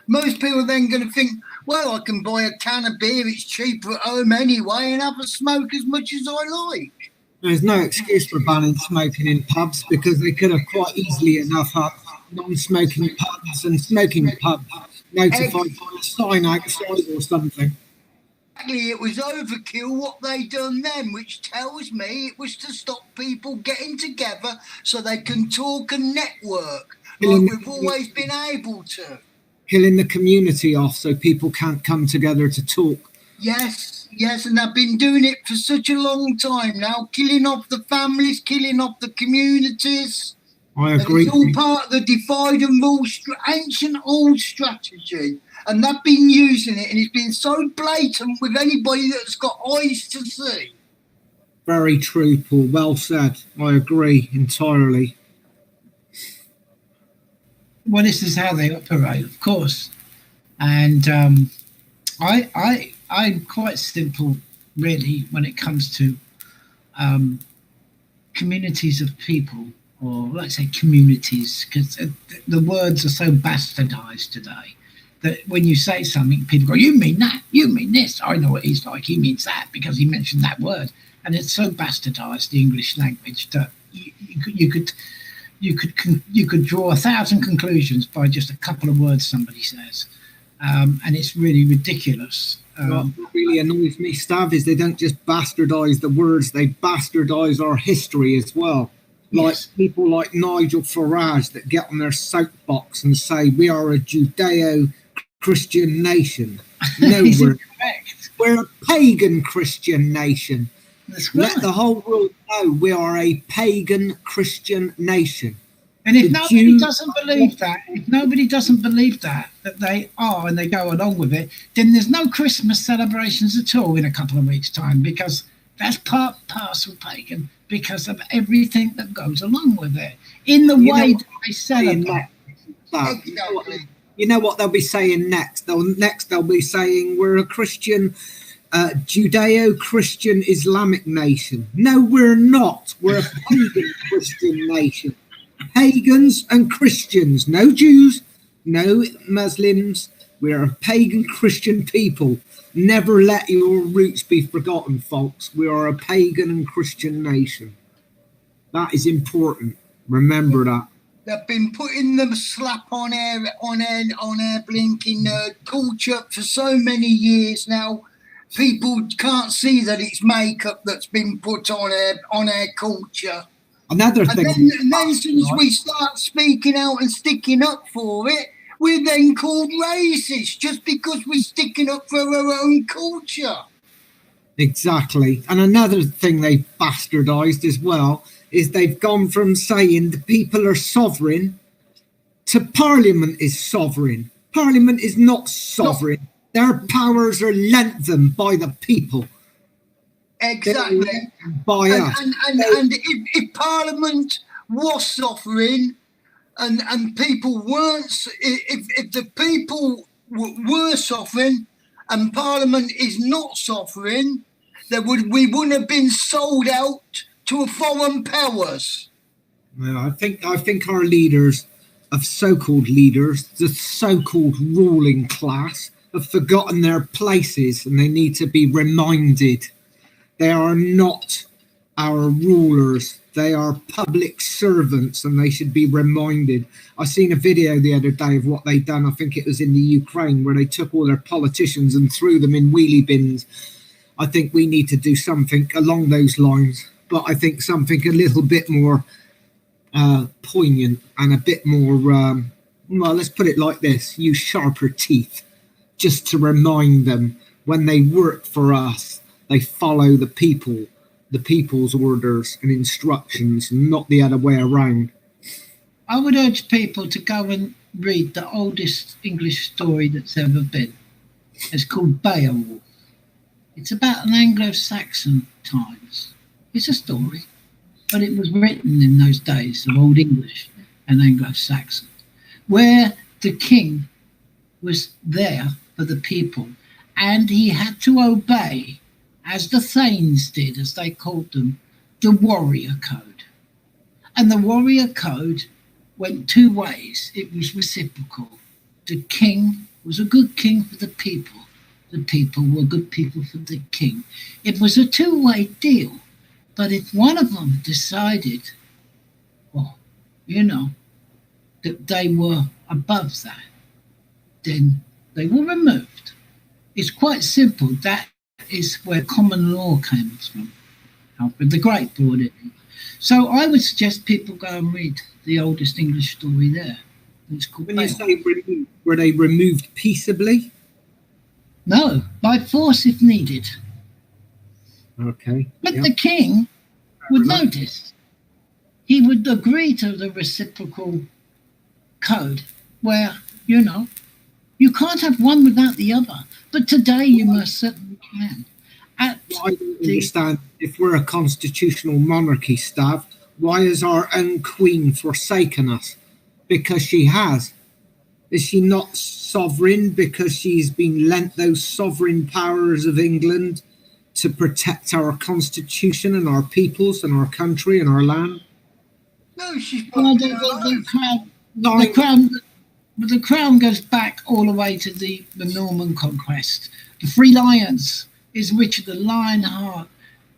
Most people are then going to think, well, I can buy a can of beer, it's cheaper at home anyway, and have a smoke as much as I like. There's no excuse for banning smoking in pubs, because they could have quite easily enough had non-smoking pubs and smoking pubs notified by a sign outside or something. Exactly, it was overkill what they done then, which tells me it was to stop people getting together so they can talk and network, like we've always been able to. Killing the community off so people can't come together to talk. Yes, and they've been doing it for such a long time now, killing off the families, killing off the communities. I agree. It's all part of the divide and rule, ancient old strategy. And they've been using it, and it's been so blatant with anybody that's got eyes to see. Very true, Paul. Well said. I agree entirely. Well, this is how they operate, of course. And I'm quite simple, really, when it comes to communities of people, or let's say communities, because the words are so bastardized today that when you say something, people go, you mean that, you mean this, I know what he's like, he means that because he mentioned that word. And it's so bastardized, the English language, that you could draw 1,000 conclusions by just a couple of words somebody says. And it's really ridiculous. What really annoys me, Stav, is they don't just bastardize the words, they bastardize our history as well. Like people like Nigel Farage that get on their soapbox and say we are a Judeo-Christian nation. No, we're a pagan Christian nation. That's right. Let the whole world know we are a pagan Christian nation. And if nobody doesn't believe that they are, and they go along with it, then there's no Christmas celebrations at all in a couple of weeks' time, because that's part parcel pagan, because of everything that goes along with it in the way that they celebrate. You know what they'll be saying next? They'll be saying we're a Christian Judeo-Christian Islamic nation. No, we're not. We're a pagan Christian nation. Pagans and Christians, no Jews, no Muslims. We're a pagan Christian people. Never let your roots be forgotten, folks. We are a pagan and Christian nation. That is important. Remember that. They've been putting the slap on our blinking culture for so many years now. People can't see that it's makeup that's been put on our culture. Another thing. And then as soon as we start speaking out and sticking up for it, we're then called racist just because we're sticking up for our own culture. Exactly. And another thing they've bastardized as well is they've gone from saying the people are sovereign to Parliament is sovereign. Parliament is not sovereign. Their powers are lent them by the people. Exactly. By us. And if Parliament was sovereign and people weren't, if the people were sovereign and Parliament is not sovereign, we wouldn't have been sold out to foreign powers. Well, I think our leaders, of so-called leaders, the so-called ruling class, have forgotten their places and they need to be reminded. They are not our rulers. They are public servants and they should be reminded. I seen a video the other day of what they'd done. I think it was in the Ukraine where they took all their politicians and threw them in wheelie bins. I think we need to do something along those lines, but I think something a little bit more poignant and a bit more, well, let's put it like this, use sharper teeth just to remind them when they work for us, they follow the people's orders and instructions, not the other way around. I would urge people to go and read the oldest English story that's ever been. It's called Beowulf. It's about an Anglo-Saxon times. It's a story, but it was written in those days of Old English and Anglo-Saxon, where the king was there for the people and he had to obey, as the Thanes did, as they called them, the warrior code. And the warrior code went two ways. It was reciprocal. The king was a good king for the people. The people were good people for the king. It was a two-way deal. But if one of them decided, well, that they were above that, then they were removed. It's quite simple. That is where common law came from. Alfred the Great brought it in. So I would suggest people go and read the oldest English story there. It's called When you say removed, were they removed peaceably? No, by force if needed. Okay. But the king would notice. He would agree to the reciprocal code where, you can't have one without the other. But today you most certainly can. I don't understand, if we're a constitutional monarchy, Stav, why has our own queen forsaken us? Because she has. Is she not sovereign because she's been lent those sovereign powers of England to protect our constitution and our peoples and our country and our land? No, she's the crown goes back all the way to the Norman conquest. The Three Lions is Richard the Lionheart,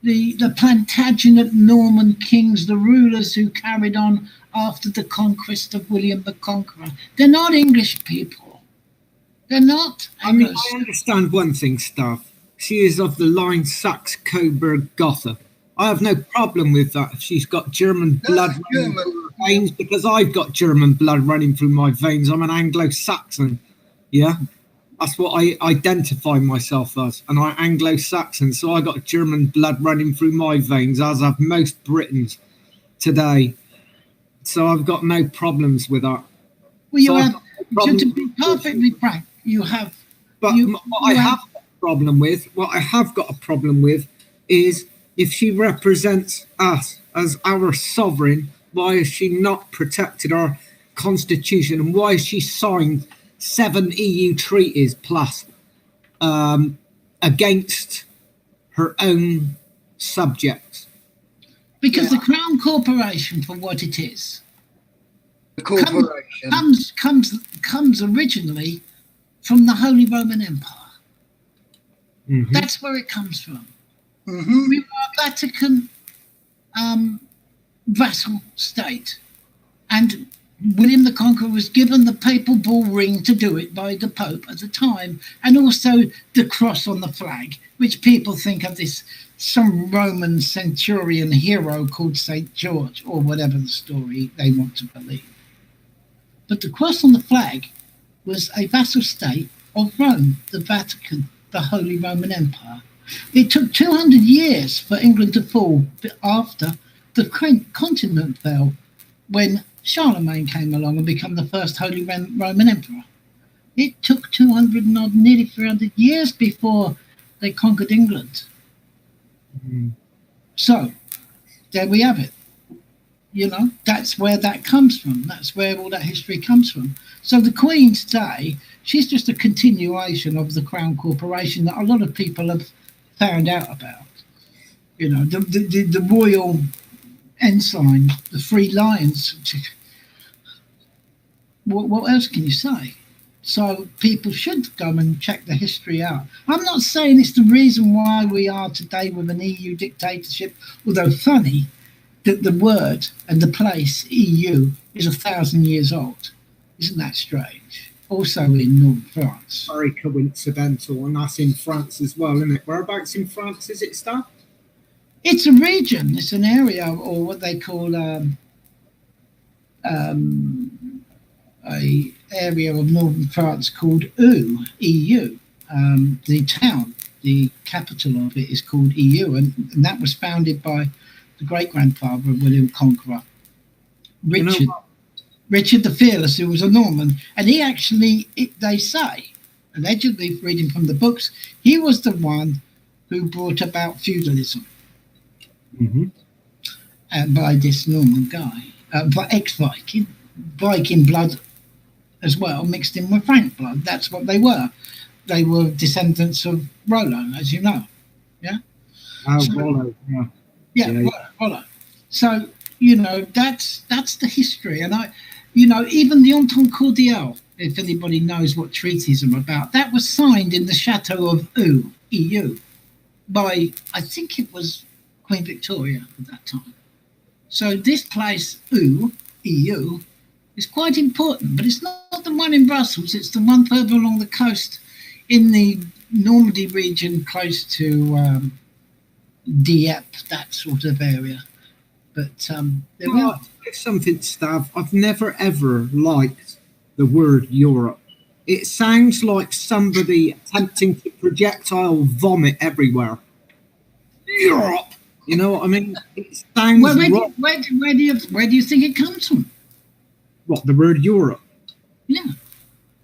the Plantagenet Norman kings, the rulers who carried on after the conquest of William the Conqueror. They're not English people. They're not. I understand one thing, Stav. She is of the line Saxe-Coburg-Gotha. I have no problem with that if she's got German blood running through her veins, because I've got German blood running through my veins. I'm an Anglo-Saxon. Yeah? That's what I identify myself as, and I'm Anglo-Saxon, so I got German blood running through my veins, as have most Britons today. So I've got no problems with that. Well, you have, to be perfectly frank, you have. But what I have got a problem with is if she represents us as our sovereign, why has she not protected our constitution, and why has she signed 7 EU treaties plus, and against her own subjects. Because the Crown Corporation, for what it is, The corporation. comes originally from the Holy Roman Empire. Mhm. That's where it comes from. Mhm. We were a Vatican vassal state, and William the Conqueror was given the papal bull ring to do it by the Pope at the time, and also the cross on the flag, which people think of this some Roman centurion hero called St. George, or whatever the story they want to believe. But the cross on the flag was a vassal state of Rome, the Vatican, the Holy Roman Empire. It took 200 years for England to fall after the continent fell, when Charlemagne came along and became the first Holy Roman Emperor. It took 200 and odd, nearly 300 years before they conquered England. So, there we have it. You know, that's where that comes from. That's where all that history comes from. So the Queen today, she's just a continuation of the Crown Corporation that a lot of people have found out about. You know, the royal ensign, the Three Lions. What else can you say? So people should go and check the history out. I'm not saying it's the reason why we are today with an EU dictatorship, although funny that the word and the place EU is 1,000 years old. Isn't that strange? Also in Northern France. Very coincidental, and that's in France as well, isn't it? Whereabouts in France is it, Stav? It's a region. It's an area, or what they call a area of northern France called EU. The town, the capital of it, is called EU, and that was founded by the great-grandfather of William Conqueror, Richard. You know, Richard the Fearless, who was a Norman, and he actually, they say, allegedly reading from the books, he was the one who brought about feudalism. By this Norman guy, but ex-Viking, Viking blood as well, mixed in with Frank blood. That's what they were. They were descendants of Rollo, as you know. Yeah. Rollo. Yeah. Yeah. Rollo. So you know that's the history, and even the Entente Cordiale, if anybody knows what treaties are about, that was signed in the Chateau of EU, by, I think it was Queen Victoria at that time. So this place, EU, is quite important, but it's not the one in Brussels, it's the one further along the coast in the Normandy region, close to Dieppe, that sort of area. But there we are. Something, Stav, I've never ever liked the word Europe. It sounds like somebody attempting to projectile vomit everywhere. Europe! You know what I mean? It sounds wrong. Where do you think it comes from? What, the word Europe? Yeah.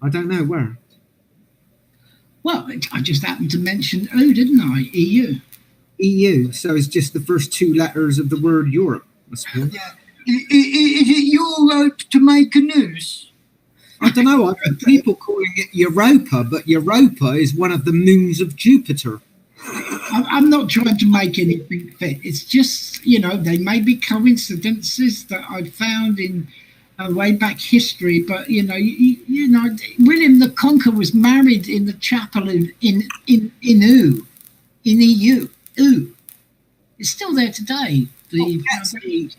I don't know where. Well, I just happened to mention didn't I? EU. EU, so it's just the first two letters of the word Europe, I suppose. Yeah. Is it Europe to make a news? I don't know. I've heard people calling it Europa, but Europa is one of the moons of Jupiter. I'm not trying to make anything fit. It's just, they may be coincidences that I found in way back history. But, William the Conqueror was married in the chapel in EU. It's still there today.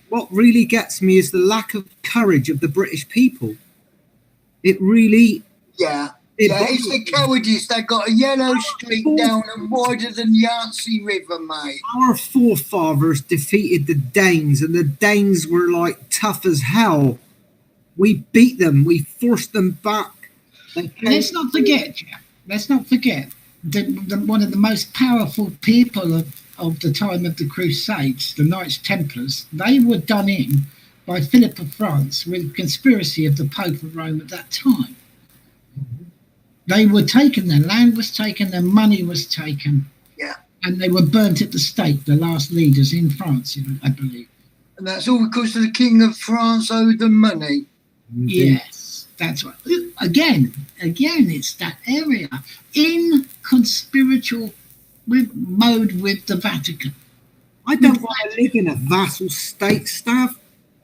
What really gets me is the lack of courage of the British people. It really... Yeah. It's the cowardice. They got a yellow streak down and wider than Yangtze River, mate. Our forefathers defeated the Danes, and the Danes were like tough as hell. We beat them. We forced them back. Let's not forget that one of the most powerful people of the time of the Crusades, the Knights Templars, they were done in by Philip of France with conspiracy of the Pope of Rome at that time. They were taken, their land was taken, their money was taken. Yeah. And they were burnt at the stake, the last leaders in France, I believe. And that's all because the King of France owed them money. Yes, that's right. Again, it's that area. In conspiratorial mode with the Vatican. I don't want to live in a vassal state, Stav.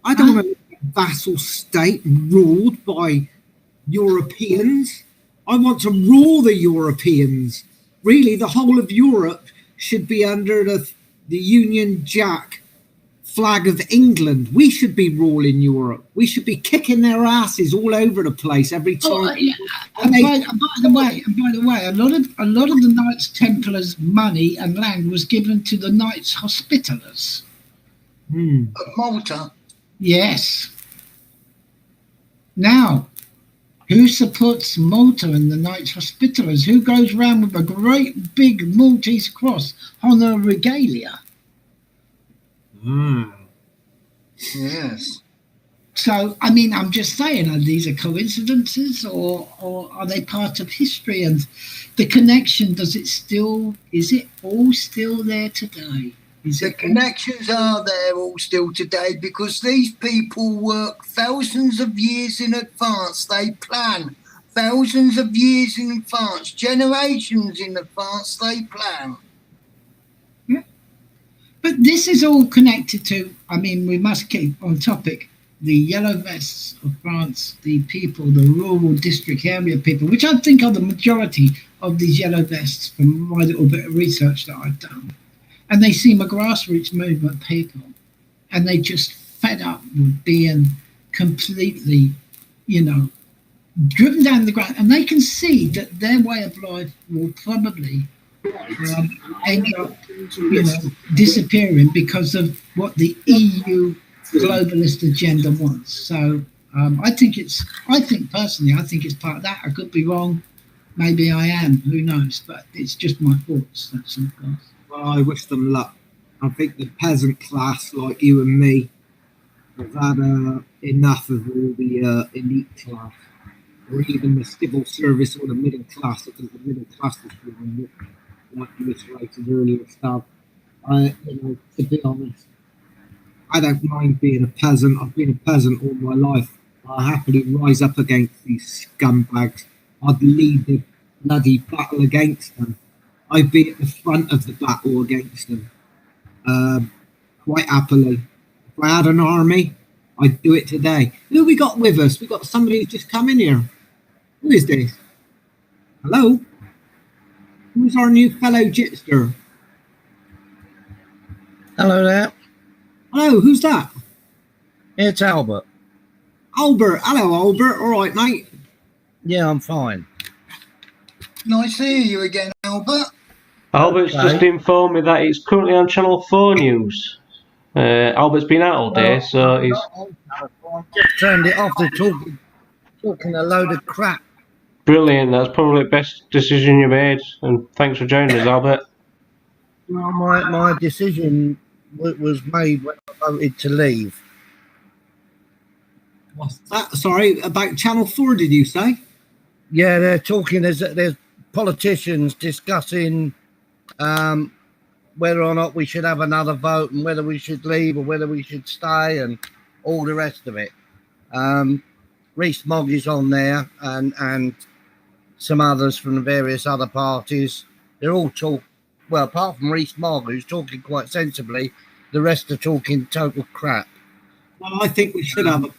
I don't want to live in a vassal state ruled by Europeans. I want to rule the Europeans. Really, the whole of Europe should be under the Union Jack flag of England. We should be ruling Europe. We should be kicking their asses all over the place every time. Oh, yeah. And by the way, a lot of the Knights Templars' money and land was given to the Knights Hospitallers. Of Malta. Yes. Now, who supports Malta and the Knights Hospitallers? Who goes around with a great big Maltese cross, honor regalia? Yes. So, I mean, I'm just saying, are these coincidences or are they part of history? And the connection, is it all still there today? The connections are there all still today because these people work thousands of years in advance. They plan thousands of years in advance, generations in advance, they plan. But this is all connected to, I mean, we must keep on topic, the yellow vests of France, the people, the rural district area people, which I think are the majority of these yellow vests from my little bit of research that I've done. And they seem a grassroots movement people. And they just fed up with being completely, driven down the ground. And they can see that their way of life will probably end up, disappearing because of what the EU globalist agenda wants. So I think personally it's part of that. I could be wrong. Maybe I am. Who knows? But it's just my thoughts. That's all, guys. Well, I wish them luck. I think the peasant class, like you and me, have had enough of all the elite class, or even the civil service or the middle class, because the middle class is really like you iterated earlier stuff. To be honest, I don't mind being a peasant. I've been a peasant all my life. I happily rise up against these scumbags. I'd lead the bloody battle against them. I'd be at the front of the battle against them. Quite happily. If I had an army, I'd do it today. Who we got with us? We got somebody who's just come in here. Who is this? Hello? Who's our new fellow jitster? Hello there. Hello, who's that? It's Albert. Albert. Hello, Albert. All right, mate. Yeah, I'm fine. Nice to hear you again, Albert. Albert's just informed me that it's currently on Channel 4 News. Albert's been out all day, so he's... Just turned it off. They're talking a load of crap. Brilliant, that's probably the best decision you made, and thanks for joining us, Albert. Well, my decision was made when I voted to leave. What's that? Sorry, about Channel 4, did you say? Yeah, they're talking, there's politicians discussing whether or not we should have another vote and whether we should leave or whether we should stay and all the rest of it. Rees-Mogg is on there and some others from the various other parties. They're all well, apart from Rees-Mogg, who's talking quite sensibly, the rest are talking total crap. Well, I think we should have a...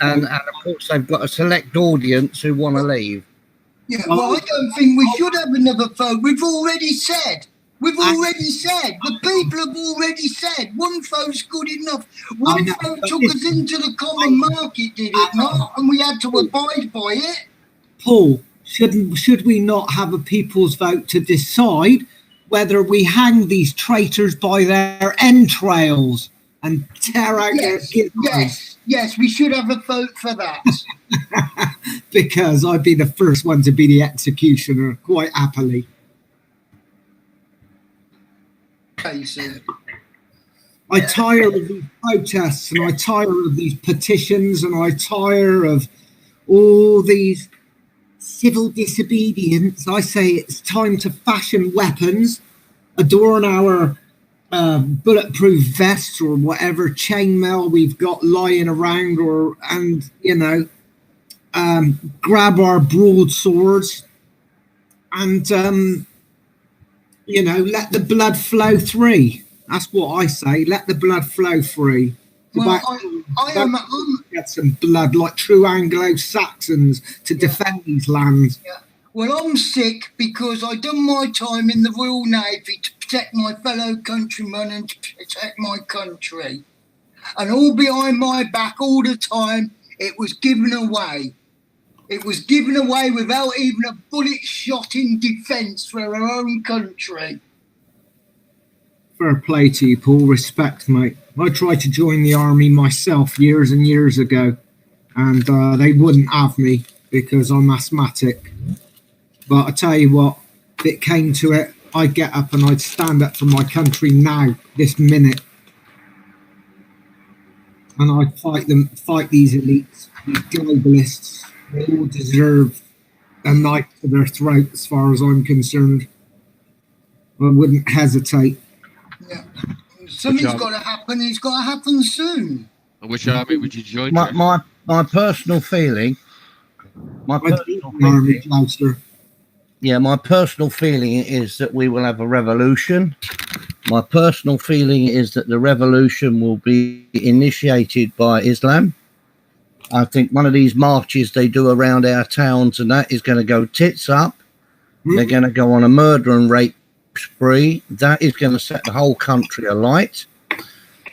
And of course, they've got a select audience who want to leave. Yeah, well, I don't think we should have another vote. We've already said. The people have already said one vote's good enough. One vote took us into the common market, did it not? And we had to abide by it. Paul, should we not have a people's vote to decide whether we hang these traitors by their entrails and tear out their kidneys? Yes, we should have a vote for that. Because I'd be the first one to be the executioner, quite happily. I tire of these protests, and I tire of these petitions, and I tire of all these civil disobedience. I say it's time to fashion weapons, adorn our bulletproof vests or whatever chainmail we've got lying around, grab our broadswords and You know, let the blood flow free. That's what I say. Let the blood flow free. Well, I'm Get some blood like true Anglo-Saxons to defend these lands. Well, I'm sick because I done my time in the Royal Navy to protect my fellow countrymen and to protect my country. And all behind my back all the time, it was given away. It was given away without even a bullet shot in defence for our own country. Fair play to you, Paul. Respect, mate. I tried to join the army myself years and years ago, and they wouldn't have me because I'm asthmatic. But I tell you what, if it came to it, I'd get up and I'd stand up for my country now, this minute. And I'd fight these elites, these globalists. They all deserve a knife to their throat as far as I'm concerned. I wouldn't hesitate. Yeah. Something's got to happen. It's got to happen soon. And which army would you join? My personal feeling. My personal feeling is that we will have a revolution. My personal feeling is that the revolution will be initiated by Islam. I think one of these marches they do around our towns and that is going to go tits up. They're going to go on a murder and rape spree. That is going to set the whole country alight.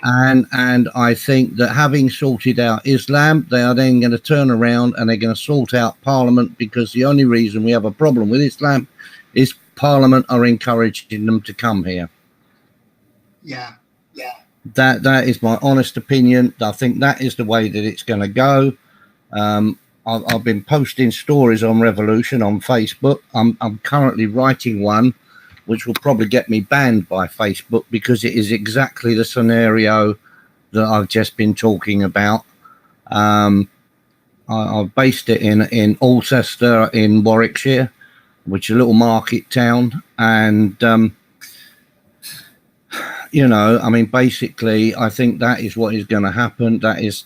And I think that having sorted out Islam, they are then going to turn around and they're going to sort out Parliament, because the only reason we have a problem with Islam is Parliament are encouraging them to come here. Yeah. That is my honest opinion. I think that is the way that it's going to go. I've been posting stories on Revolution on Facebook. I'm currently writing one which will probably get me banned by Facebook because it is exactly the scenario that I've just been talking about. I've based it in Alcester in Warwickshire, which is a little market town. And, you know, I mean, basically, I think that is what is going to happen. That is,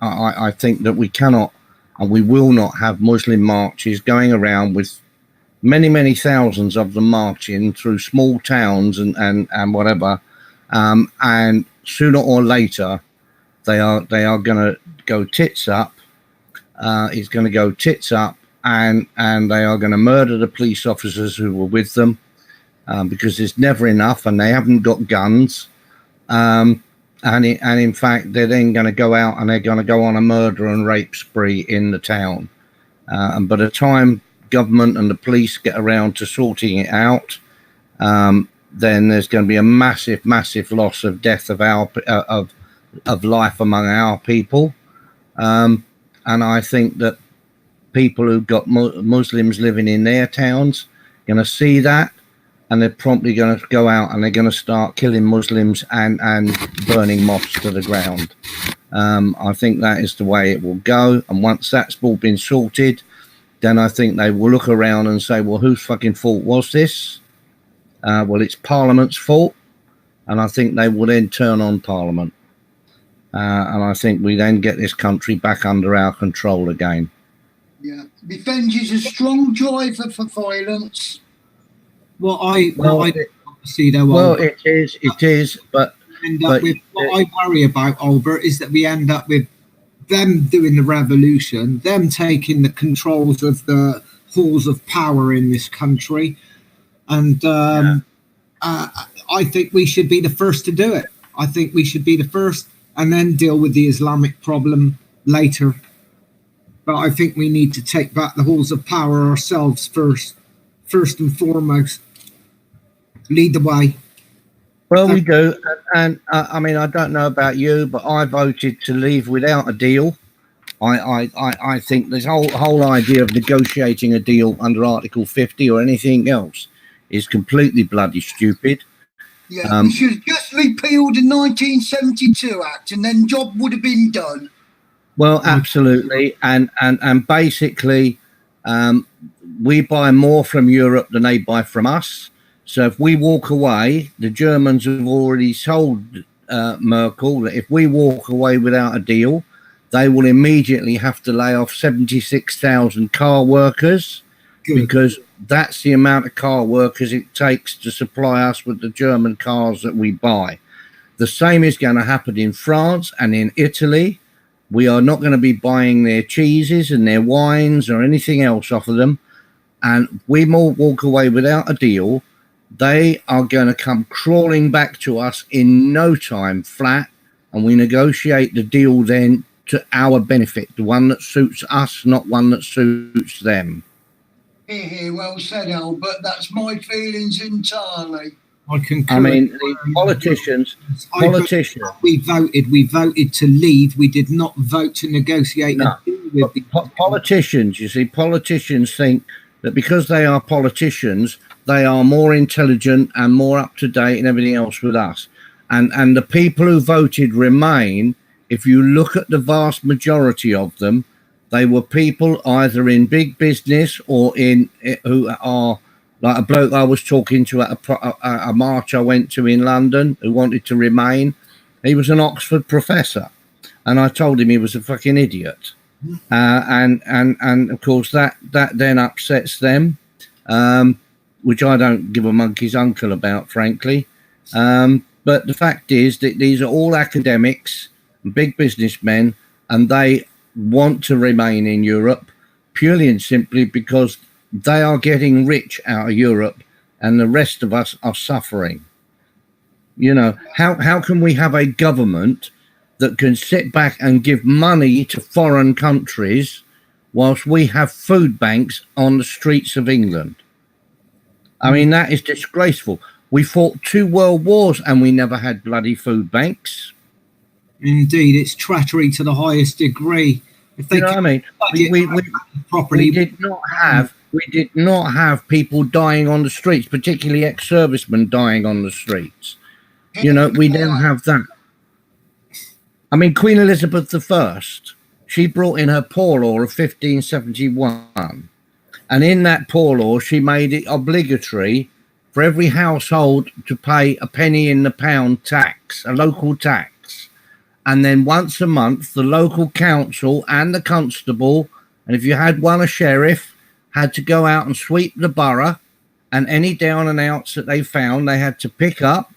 I think that we cannot and we will not have Muslim marches going around with many thousands of them marching through small towns and whatever, and sooner or later they are going to go tits up. It's going to go tits up, and they are going to murder the police officers who were with them, because there's never enough and they haven't got guns, and in fact they're then going to go out and they're going to go on a murder and rape spree in the town, and by the time government and the police get around to sorting it out, then there's going to be a massive loss of death of life among our people, and I think that people who've got Muslims living in their towns are going to see that, and they're promptly going to go out and they're going to start killing Muslims and burning mosques to the ground. I think that is the way it will go, and once that's all been sorted, then I think they will look around and say, well, whose fucking fault was this? Well, it's Parliament's fault. And I think they will then turn on Parliament. And I think we then get this country back under our control again. Yeah. Revenge is a strong driver for violence. Well, I see though. Well, it is, but what I worry about, Albert, is that we end up with them doing the revolution, them taking the controls of the halls of power in this country, and I think we should be the first to do it. I think we should be the first, and then deal with the Islamic problem later. But I think we need to take back the halls of power ourselves first and foremost. Lead the way. Well, we do, and I mean, I don't know about you, but I voted to leave without a deal. I think this whole idea of negotiating a deal under Article 50 or anything else is completely bloody stupid. Yeah, we should have just repealed the 1972 Act, and then job would have been done. Well, absolutely, and basically, we buy more from Europe than they buy from us. So if we walk away, the Germans have already told Merkel that if we walk away without a deal, they will immediately have to lay off 76,000 car workers. because that's the amount of car workers it takes to supply us with the German cars that we buy. The same is going to happen in France and in Italy. We are not going to be buying their cheeses and their wines or anything else off of them. And we will walk away without a deal. They are going to come crawling back to us in no time flat. And we negotiate the deal then to our benefit, the one that suits us, not one that suits them. Here, well said, Albert. That's my feelings entirely. I concur. I mean, the politicians. We voted to leave. We did not vote to negotiate. No, politicians, you see, politicians think that because they are politicians, they are more intelligent and more up to date and everything else with us. And the people who voted Remain, if you look at the vast majority of them, they were people either in big business or in who are like a bloke I was talking to at a march I went to in London who wanted to Remain. He was an Oxford professor, and I told him he was a fucking idiot. And of course that then upsets them, which I don't give a monkey's uncle about, frankly. But the fact is that these are all academics, big businessmen, and they want to remain in Europe purely and simply because they are getting rich out of Europe and the rest of us are suffering. You know, how can we have a government that can sit back and give money to foreign countries whilst we have food banks on the streets of England? I mean, that is disgraceful. We fought 2 world wars and we never had bloody food banks. Indeed, it's treachery to the highest degree. If they, you know what I mean? We did not have people dying on the streets, particularly ex-servicemen dying on the streets. You know, we don't have that. I mean, Queen Elizabeth I, she brought in her Poor Law of 1571. And in that Poor Law, she made it obligatory for every household to pay a penny in the pound tax, a local tax. And then once a month, the local council and the constable, and if you had one, a sheriff, had to go out and sweep the borough, and any down and outs that they found, they had to pick up.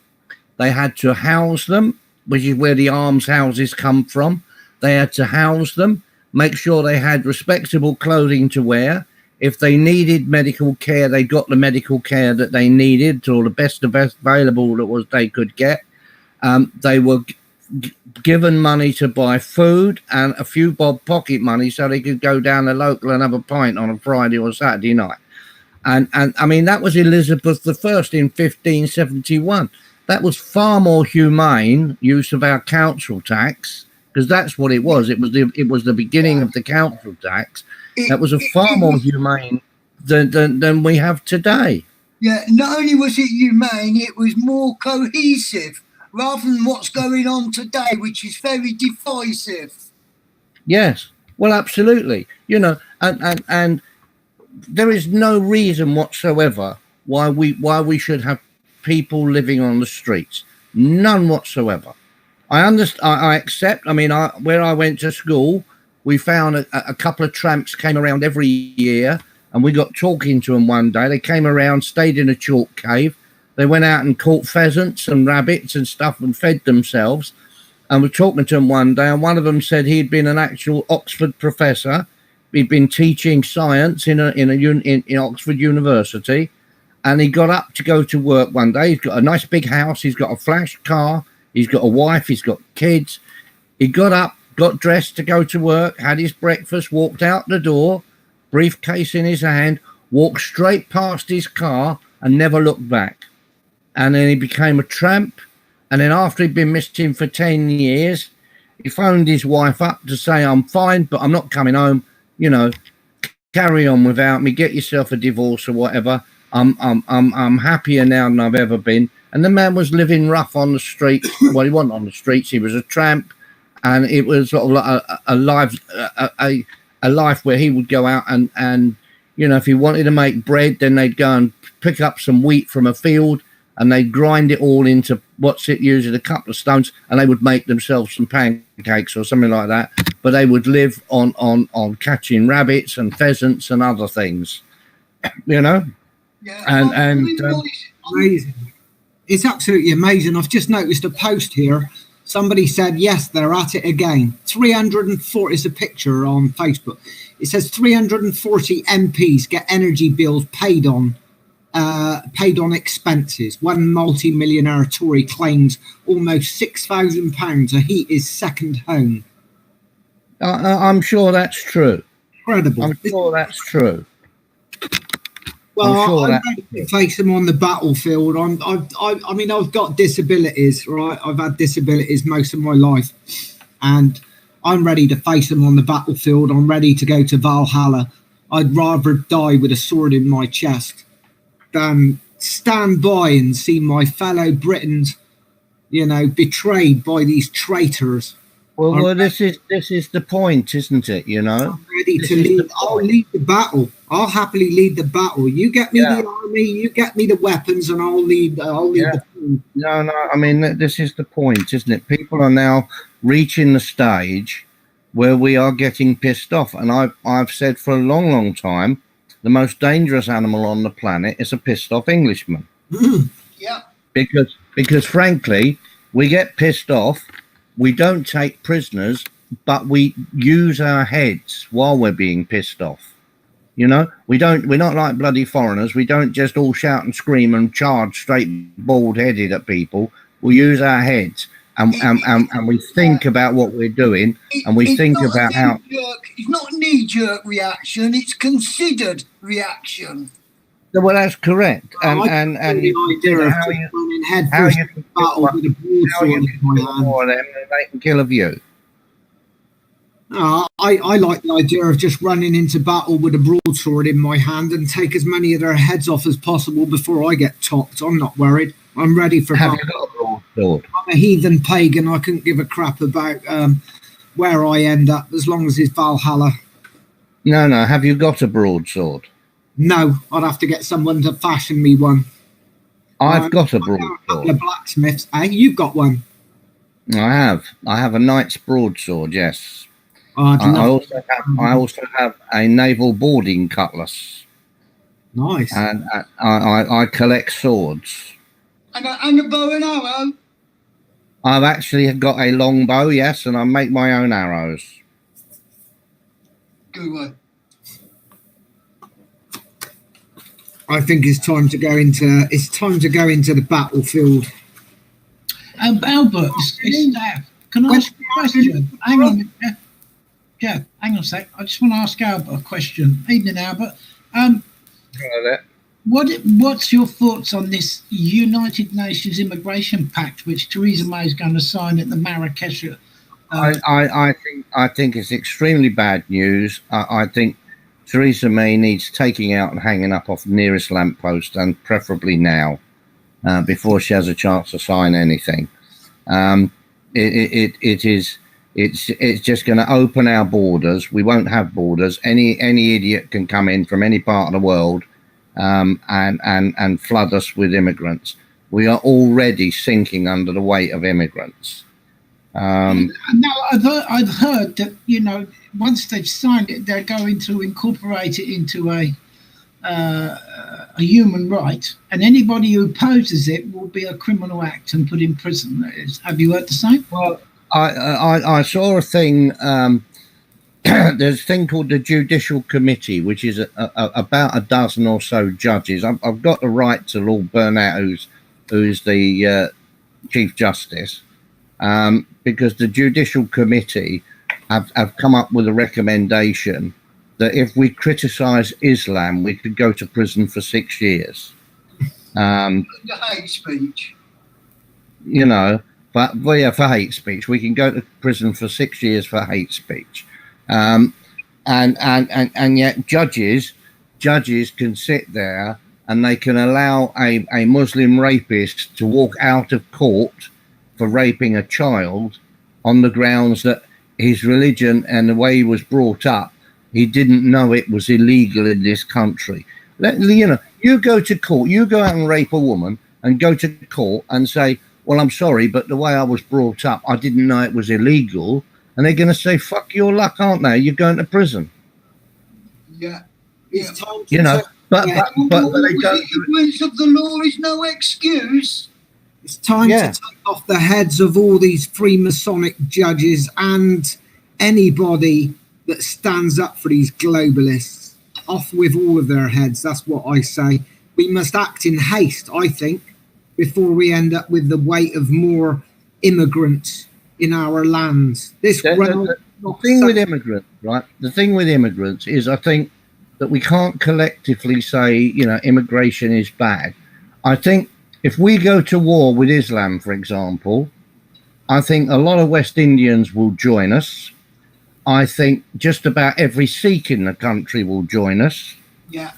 They had to house them, which is where the almshouses come from. They had to house them, make sure they had respectable clothing to wear. If they needed medical care, they got the medical care that they needed, or the best available that was they could get. They were given money to buy food and a few bob pocket money so they could go down the local and have a pint on a Friday or Saturday night. And I mean, that was Elizabeth I in 1571. That was far more humane use of our council tax, because that's what it was. It was the beginning of the council tax. That was a far more humane than we have today. Yeah, not only was it humane, it was more cohesive rather than what's going on today, which is very divisive. Yes, well, absolutely. You know, and there is no reason whatsoever why we should have people living on the streets. None whatsoever. I understand. I accept. I mean, where I went to school, we found a couple of tramps came around every year, and we got talking to them one day. They came around, stayed in a chalk cave. They went out and caught pheasants and rabbits and stuff and fed themselves. And we're talking to them one day, and one of them said he'd been an actual Oxford professor. He'd been teaching science in Oxford University, and he got up to go to work one day. He's got a nice big house. He's got a flash car. He's got a wife. He's got kids. He got up, got dressed to go to work, had his breakfast, walked out the door, briefcase in his hand, walked straight past his car and never looked back. And then he became a tramp. And then after he'd been missing for 10 years, he phoned his wife up to say, I'm fine, but I'm not coming home. You know, carry on without me. Get yourself a divorce or whatever. I'm happier now than I've ever been. And the man was living rough on the street. Well, he wasn't on the streets. He was a tramp. And it was sort of like a life where he would go out and, you know, if he wanted to make bread, then they'd go and pick up some wheat from a field, and they'd grind it all into usually a couple of stones, and they would make themselves some pancakes or something like that. But they would live on catching rabbits and pheasants and other things. you know, Yeah. and Amazing. It's absolutely amazing. I've just noticed a post here. Somebody said, yes, they're at it again. 340 is a picture on Facebook. It says 340 MPs get energy bills paid on expenses. One multi-millionaire Tory claims almost £6,000 to heat his second home. I'm sure that's true. Incredible. I'm sure that's true. Well, I'm I'm ready to face them on the battlefield. I mean, I've got disabilities, right? I've had disabilities most of my life, and I'm ready to face them on the battlefield. I'm ready to go to Valhalla. I'd rather die with a sword in my chest than stand by and see my fellow Britons, you know, betrayed by these traitors. Well, this is the point, isn't it? You know, I'm ready to lead. I'll lead the battle. I'll happily lead the battle. You get me the army, you get me the weapons, and I'll lead the food. No. I mean, this is the point, isn't it? People are now reaching the stage where we are getting pissed off, and I've said for a long, long time, the most dangerous animal on the planet is a pissed off Englishman. Yeah. Because frankly, we get pissed off. We don't take prisoners, but we use our heads while we're being pissed off. You know, we're not like bloody foreigners. We don't just all shout and scream and charge straight bald-headed at people. We use our heads and we think about what we're doing, and we think about how... It's not a knee-jerk reaction, it's considered reaction. Well, that's correct. And the idea of running head first in battle with a broadsword in my hand. They can kill a few. I like the idea of just running into battle with a broadsword in my hand and take as many of their heads off as possible before I get topped. I'm not worried. I'm ready for Have battle. you got a broadsword? I'm a heathen pagan. I couldn't give a crap about where I end up as long as it's Valhalla. No. Have you got a broadsword? No, I'd have to get someone to fashion me one. I've got a A couple broadsword. of blacksmiths. You've got one. I have a knight's broadsword. Yes. I also have a naval boarding cutlass. Nice. And I collect swords. And a bow and arrow. I've actually got a long bow, yes, and I make my own arrows. Good one. I think it's time to go into the battlefield. Albert, can I ask you a question? Hang on, Jeff, hang on a sec. I just want to ask Albert a question. Evening, Albert. What's your thoughts on this United Nations Immigration Pact, which Theresa May is going to sign at the Marrakesh? I think it's extremely bad news. I think Theresa May needs taking out and hanging up off the nearest lamppost, and preferably now, before she has a chance to sign anything. It's just going to open our borders. We won't have borders. Any idiot can come in from any part of the world, and flood us with immigrants. We are already sinking under the weight of immigrants. Now, I've heard that, you know, once they've signed it, they're going to incorporate it into a human right, and anybody who opposes it will be a criminal act and put in prison. Have you heard the same? Well, I saw a thing. There's a thing called the Judicial Committee, which is about a dozen or so judges. I've got the right to Lord Burnout, who's the Chief Justice, because the Judicial Committee have come up with a recommendation that if we criticise Islam, we could go to prison for 6 years. The hate speech. You know, but yeah, for hate speech, we can go to prison for 6 years for hate speech. And yet judges can sit there and they can allow a Muslim rapist to walk out of court for raping a child on the grounds that his religion and the way he was brought up, he didn't know it was illegal in this country. You know, you go to court, you go out and rape a woman and go to court and say, well, I'm sorry, but the way I was brought up, I didn't know it was illegal. And they're going to say, fuck your luck, aren't they? You're going to prison. Yeah. It's time to you know, but they don't. Ignorance of the law is no excuse. It's time to take off the heads of all these Freemasonic judges and anybody that stands up for these globalists. Off with all of their heads. That's what I say. We must act in haste, I think, before we end up with the weight of more immigrants in our lands. The thing with immigrants, right? The thing with immigrants is, I think that we can't collectively say, immigration is bad. I think if we go to war with Islam, for example, I think a lot of West Indians will join us. I think just about every Sikh in the country will join us. Yeah.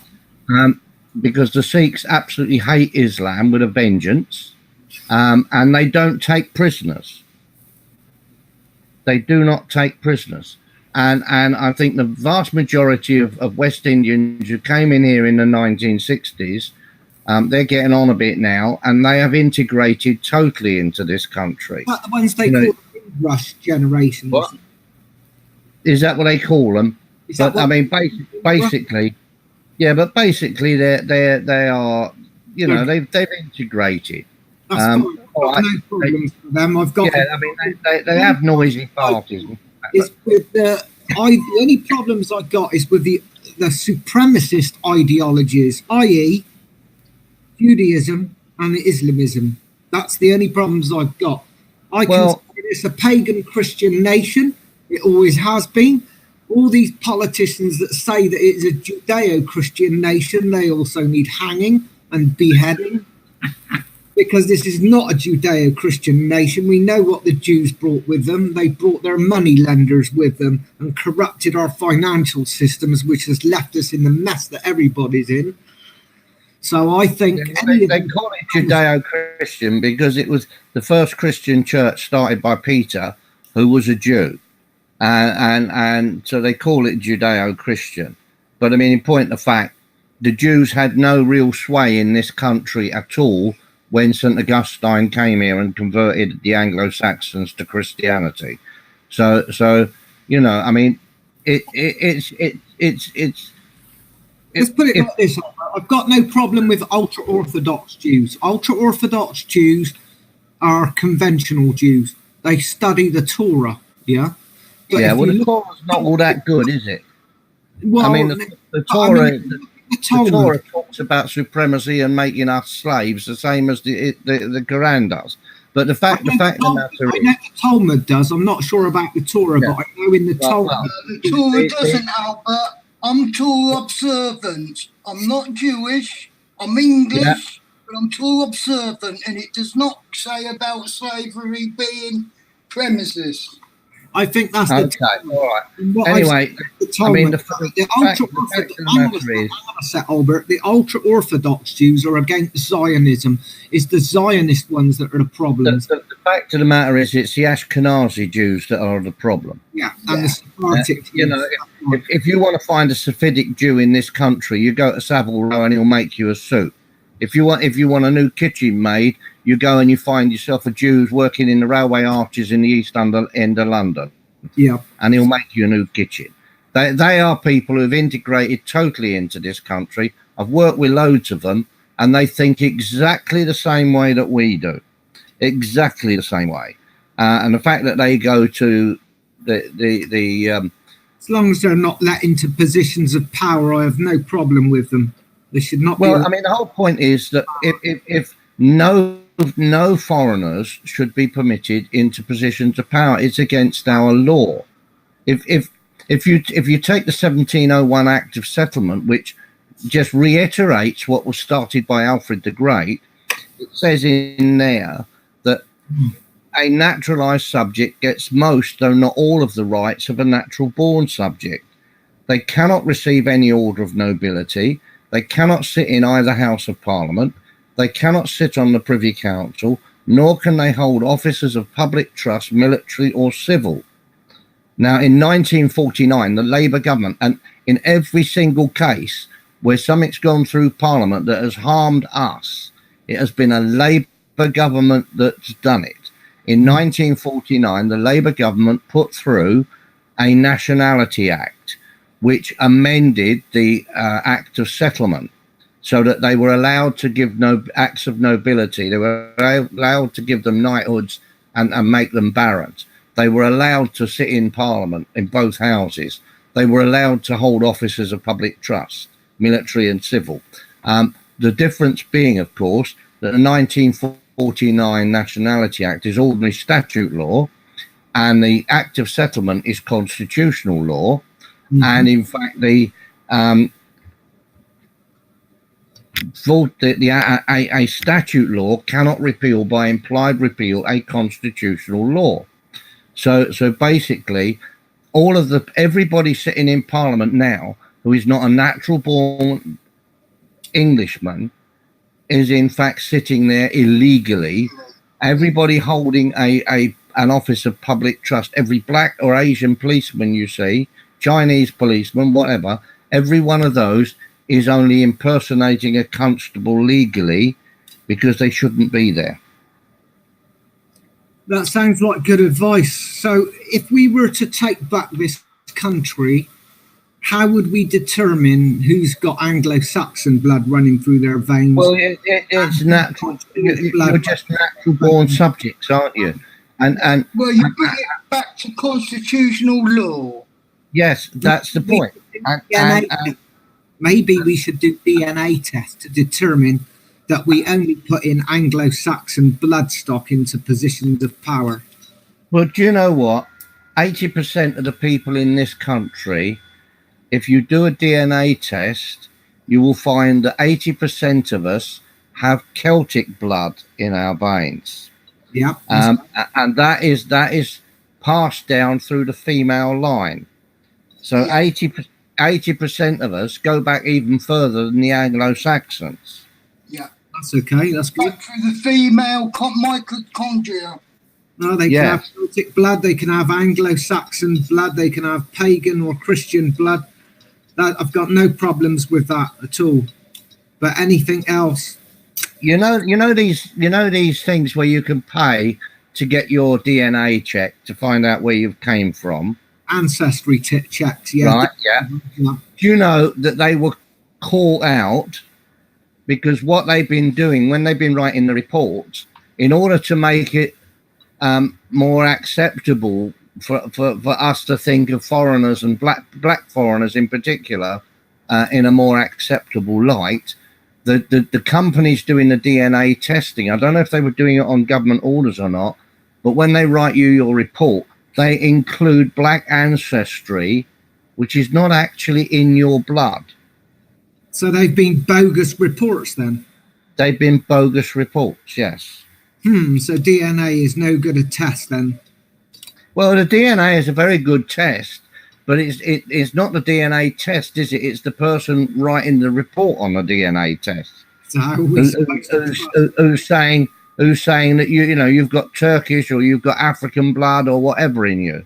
Because the Sikhs absolutely hate Islam with a vengeance, and they don't take prisoners. They do not take prisoners. And I think the vast majority of West Indians who came in here in the 1960s, they're getting on a bit now, and they have integrated totally into this country. But the ones they call the Rush generation. What? Is that what they call them? But I mean, basically, yeah. But basically, they are, they've integrated. That's fine. I've got no problems with them. I've got. Yeah, I mean, they have noisy parties. It's with the only problems I got is with the supremacist ideologies, i.e., Judaism and Islamism. That's the only problems I've got. I consider this a pagan Christian nation. It always has been. All these politicians that say that it's a Judeo-Christian nation, they also need hanging and beheading. Because this is not a Judeo-Christian nation. We know what the Jews brought with them. They brought their money lenders with them and corrupted our financial systems, which has left us in the mess that everybody's in. So I think... They call it Judeo-Christian because it was the first Christian church started by Peter, who was a Jew. And so they call it Judeo-Christian. But I mean, in point of fact, the Jews had no real sway in this country at all when St. Augustine came here and converted the Anglo-Saxons to Christianity. So I mean, it's let's put it like this. I've got no problem with ultra-Orthodox Jews. Ultra-Orthodox Jews are conventional Jews. They study the Torah, yeah? But the Torah's not all that good, is it? Well, I mean, the Torah... The Torah talks about supremacy and making us slaves, the same as the Quran does. But the fact of the matter is, I know the Talmud does. I'm not sure about the Torah, but I know in the Torah. The Torah doesn't, Albert. I'm Torah observant. I'm not Jewish. I'm English, but I'm Torah observant, and it does not say about slavery being premises. I think that's okay. All right. Anyway, the ultra-Orthodox Jews are against Zionism. It's the Zionist ones that are the problem. The fact of the matter is, it's the Ashkenazi Jews that are the problem. Yeah, and the Sephardic. If you want to find a Sephardic Jew in this country, you go to Savile Row and he'll make you a suit. If you want a new kitchen made, you go and you find yourself a Jew who's working in the railway arches in the east end of London. Yeah. And he'll make you a new kitchen. They are people who've integrated totally into this country. I've worked with loads of them, and they think exactly the same way that we do. Exactly the same way. And the fact that they go to the as long as they're not let into positions of power, I have no problem with them. They should not. Well, I mean, the whole point is that if no foreigners should be permitted into positions of power. It's against our law. If you take the 1701 Act of Settlement, which just reiterates what was started by Alfred the Great, it says in there that a naturalized subject gets most, though not all, of the rights of a natural born subject. They cannot receive any order of nobility. They cannot sit in either House of Parliament. They cannot sit on the Privy Council, nor can they hold offices of public trust, military or civil. Now, in 1949, the Labour government, and in every single case where something's gone through Parliament that has harmed us, it has been a Labour government that's done it. In 1949, the Labour government put through a Nationality Act, which amended the Act of Settlement. so that they were allowed to give no acts of nobility. They were allowed to give them knighthoods and make them barons. They were allowed to sit in Parliament in both houses. They were allowed to hold offices of public trust, military and civil. The difference being, of course, that the 1949 Nationality Act is ordinary statute law, and the Act of Settlement is constitutional law. Mm-hmm. And in fact, a statute law cannot repeal by implied repeal a constitutional law. So basically, everybody sitting in Parliament now who is not a natural born Englishman is in fact sitting there illegally. Everybody holding an office of public trust, every black or Asian policeman you see, Chinese policeman, whatever, every one of those is only impersonating a constable legally because they shouldn't be there. That sounds like good advice. So if we were to take back this country, how would we determine who's got Anglo-Saxon blood running through their veins? Well, it's natural. You're just natural-born subjects, aren't you? And well, you bring it back to constitutional law. Yes, that's the point. Maybe we should do DNA tests to determine that we only put in Anglo-Saxon bloodstock into positions of power. Well, do you know what? 80% of the people in this country, if you do a DNA test, you will find that 80% of us have Celtic blood in our veins. Yeah. And that is passed down through the female line. So 80% of us go back even further than the Anglo-Saxons. Yeah. That's okay. That's good. Back through the female mitochondria. No, they can have Celtic blood, they can have Anglo-Saxon blood, they can have pagan or Christian blood. I've got no problems with that at all. But anything else? You know these things where you can pay to get your DNA checked to find out where you came from. Ancestry checks, yeah. Right, yeah. Do you know that they were caught out because what they've been doing when they've been writing the reports, in order to make it more acceptable for us to think of foreigners and black foreigners in particular in a more acceptable light, the companies doing the DNA testing, I don't know if they were doing it on government orders or not, but when they write you your report, they include black ancestry, which is not actually in your blood. So they've been bogus reports then? They've been bogus reports, yes. So DNA is no good a test then? Well, the DNA is a very good test, but it's not the DNA test, is it? It's the person writing the report on the DNA test. So who's saying that you've got Turkish or you've got African blood or whatever in you.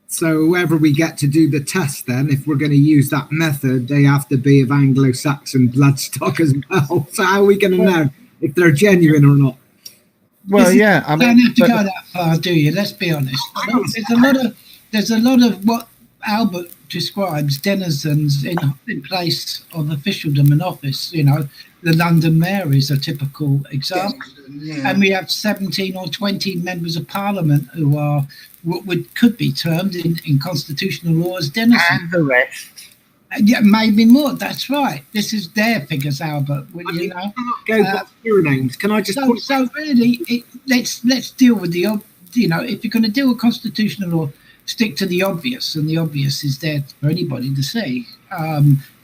So whoever we get to do the test then, if we're going to use that method, they have to be of Anglo-Saxon bloodstock as well. So how are we going to know if they're genuine or not? Well, yeah. You don't have to go that far, do you? Let's be honest. There's a lot of what Albert describes denizens in place of officialdom and office. The London Mayor is a typical example. Yeah. And we have 17 or 20 members of Parliament who are what could be termed in constitutional law as denizens. And the rest. Yeah, maybe more. That's right. This is their figures, Albert. Go back to your names. Can I just? So really, let's deal with the. If you're going to deal with constitutional law, stick to the obvious, and the obvious is there for anybody to see.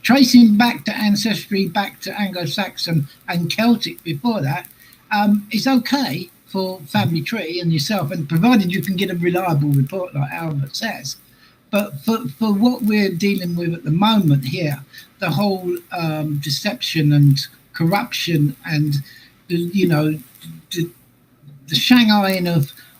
Tracing back to ancestry, back to Anglo-Saxon and Celtic before that, is okay for family tree and yourself, and provided you can get a reliable report like Albert says. But for what we're dealing with at the moment here, the whole deception and corruption and the Shanghaiing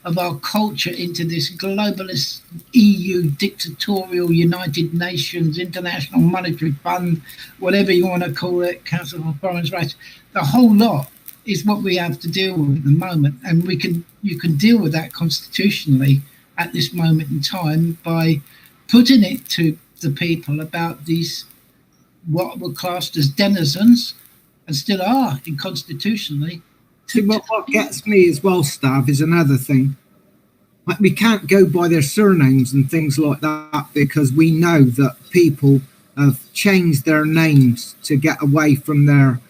of our culture into this globalist EU dictatorial United Nations, International Monetary Fund, whatever you want to call it, Council for Foreign Rights, the whole lot is what we have to deal with at the moment. And you can deal with that constitutionally at this moment in time by putting it to the people about these what were classed as denizens, and still are constitutionally. See, what gets me as well, Stav, is another thing. Like, we can't go by their surnames and things like that, because we know that people have changed their names to get away from their,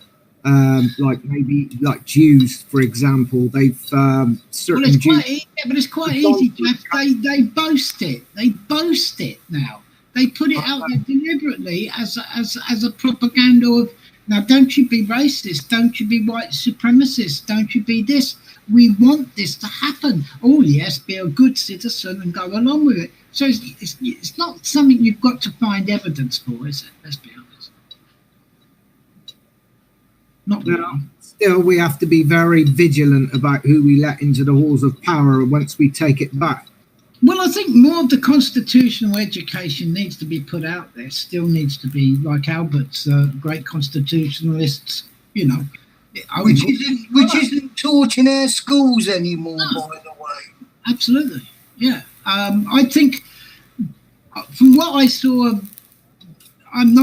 like maybe like Jews, for example. They've certain Well, it's Jews. but it's quite easy, Jeff. They boast it. They boast it now. They put it out there deliberately as a propaganda of, now, don't you be racist, don't you be white supremacist, don't you be this. We want this to happen. Oh, yes, be a good citizen and go along with it. So it's not something you've got to find evidence for, is it? Let's be honest. Not really. Still, we have to be very vigilant about who we let into the halls of power once we take it back. Well, I think more of the constitutional education needs to be put out there. Still needs to be, like Albert's great constitutionalists, you know. Which isn't taught in our schools anymore, by the way. Absolutely, yeah. I think, from what I saw, I'm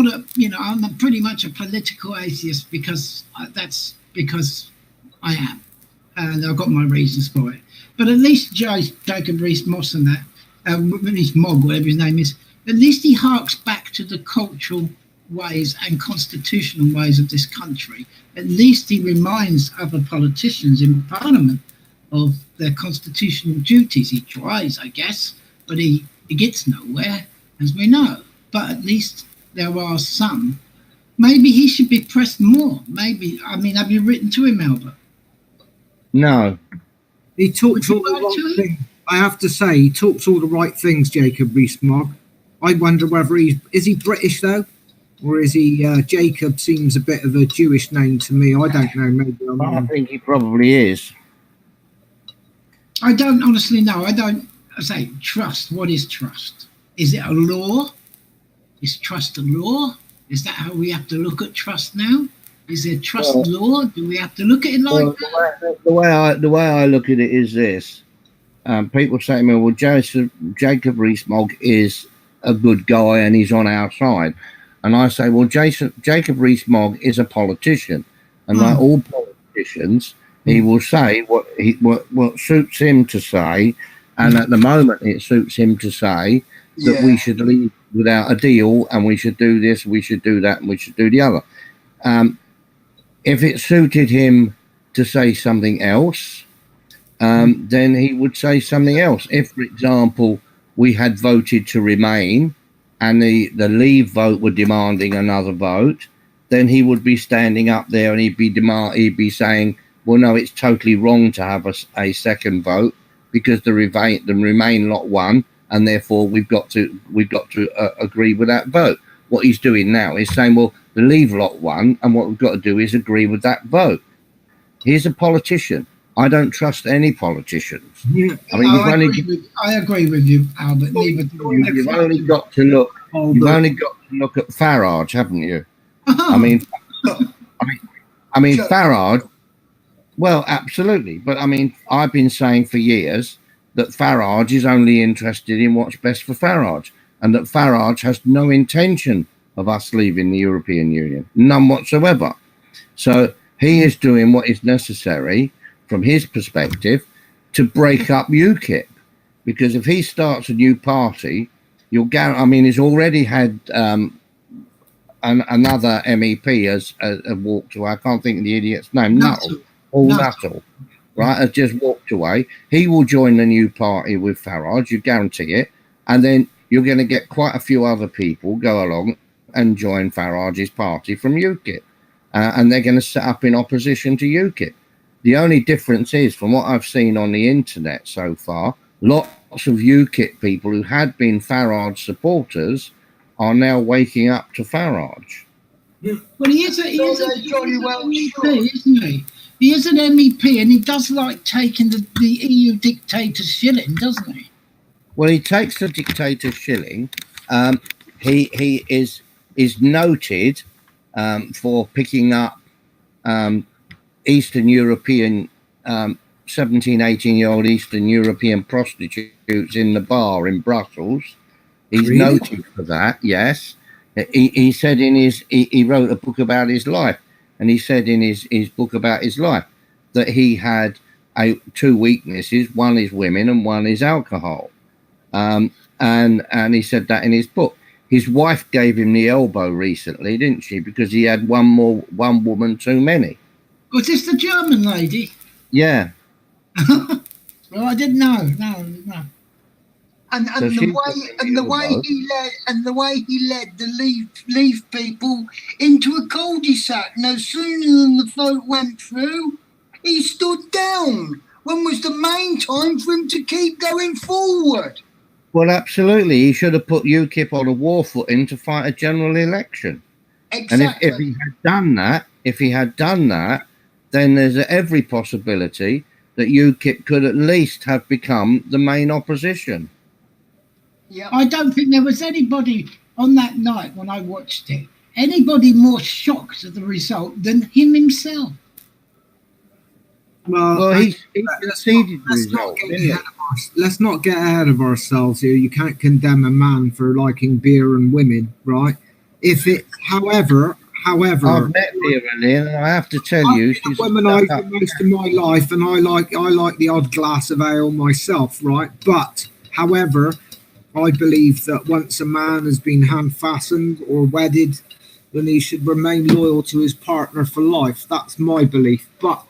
pretty much a political atheist because I am, and I've got my reasons for it. But at least Jacob Rees-Mogg and that, Rees-Mogg, whatever his name is, at least he harks back to the cultural ways and constitutional ways of this country. At least he reminds other politicians in Parliament of their constitutional duties. He tries, I guess, but he gets nowhere, as we know. But at least there are some. Maybe he should be pressed more. Maybe, have you written to him, Albert? No. He talks all the right things. I have to say, he talks all the right things, Jacob Rees-Mogg. I wonder whether is he British, though? Or is he, Jacob seems a bit of a Jewish name to me. I don't know, maybe I'm I think he probably is. I don't honestly know. I say trust. What is trust? Is it a law? Is trust a law? Is that how we have to look at trust now? Is there trust law? Do we have to look at it like that? The way I look at it is this. People say to me, well, Jacob Rees-Mogg is a good guy and he's on our side. And I say, well, Jacob Rees-Mogg is a politician. And like all politicians, he will say what suits him to say. And at the moment, it suits him to say that we should leave without a deal and we should do this, we should do that, and we should do the other. If it suited him to say something else, then he would say something else. If, for example, we had voted to remain and the Leave vote were demanding another vote, then he would be standing up there and he'd be saying, well, no, it's totally wrong to have a second vote because the Remain lot won, and therefore we've got to agree with that vote. What he's doing now is saying, well, the Leave lot won, and what we've got to do is agree with that vote. He's a politician. I don't trust any politicians. Yeah. I agree with you, Albert. You've only got to look. You've only got to look at Farage, haven't you? I mean, Farage. Well, absolutely, but I mean, I've been saying for years that Farage is only interested in what's best for Farage, and that Farage has no intention of us leaving the European Union, none whatsoever. So he is doing what is necessary from his perspective to break up UKIP, because if he starts a new party, he's already had another MEP has walked away. I can't think of the idiot's name. Nuttall, right, has just walked away. He will join the new party with Farage, you guarantee it, and then you're going to get quite a few other people go along and join Farage's party from UKIP, and they're going to set up in opposition to UKIP. The only difference is, from what I've seen on the internet so far, lots of UKIP people who had been Farage supporters are now waking up to Farage. Well, he is MEP, isn't he? He is an MEP, and he does like taking the EU dictator shilling, doesn't he? Well, he takes the dictator shilling. He is noted for picking up Eastern European 17, 18-year-old Eastern European prostitutes in the bar in Brussels. He's noted for that, yes. He said in he wrote a book about his life, and he said in his book about his life that he had two weaknesses. One is women and one is alcohol. And he said that in his book. His wife gave him the elbow recently, didn't she? Because he had one woman too many. Was this the German lady? Yeah. Well, I didn't know. No. And So the way he led the Leave people into a cul-de-sac. No sooner than the vote went through, he stood down. When was the main time for him to keep going forward? Well, absolutely. He should have put UKIP on a war footing to fight a general election. Exactly. And if he had done that, then there's every possibility that UKIP could at least have become the main opposition. Yeah. I don't think there was anybody on that night when I watched it, anybody more shocked at the result than him himself. Well, he conceded the result, didn't he? Let's not get ahead of ourselves here. You can't condemn a man for liking beer and women, right? However, I've met Vera, and I have to tell you, she's womanized most of my life, and I like the odd glass of ale myself, right? But however, I believe that once a man has been hand fastened or wedded, then he should remain loyal to his partner for life. That's my belief. But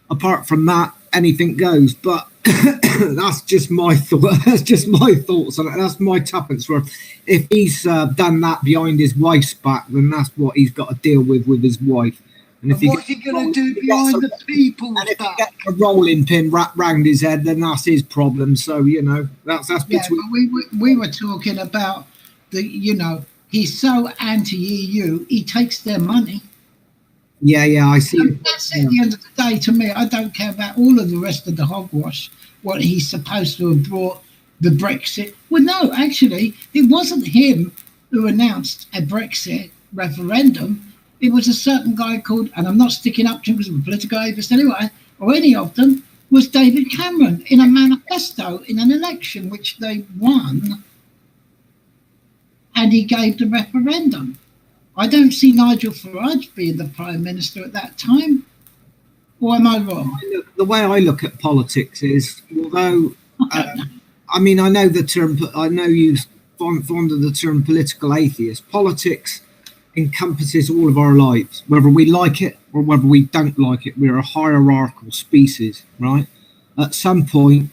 apart from that, anything goes. But that's just my thought. That's just my thoughts on it. That's my tuppence worth. If he's done that behind his wife's back, then that's what he's got to deal with his wife. And what's he going to do behind the people's back? And if he gets a rolling pin wrapped round his head, then that's his problem. So that's between. But we were talking about he's so anti-EU, he takes their money. Yeah, I see. That's at the end of the day, to me, I don't care about all of the rest of the hogwash, what he's supposed to have brought the Brexit. Well, no, actually, it wasn't him who announced a Brexit referendum. It was a certain guy called, and I'm not sticking up to him because I'm a political activist anyway, or any of them, was David Cameron in a manifesto in an election which they won, and he gave the referendum. I don't see Nigel Farage being the Prime Minister at that time. Or am I wrong? The way I look at politics is, although, I know the term, I know you fond of the term political atheist. Politics encompasses all of our lives, whether we like it or whether we don't like it. We're a hierarchical species, right? At some point,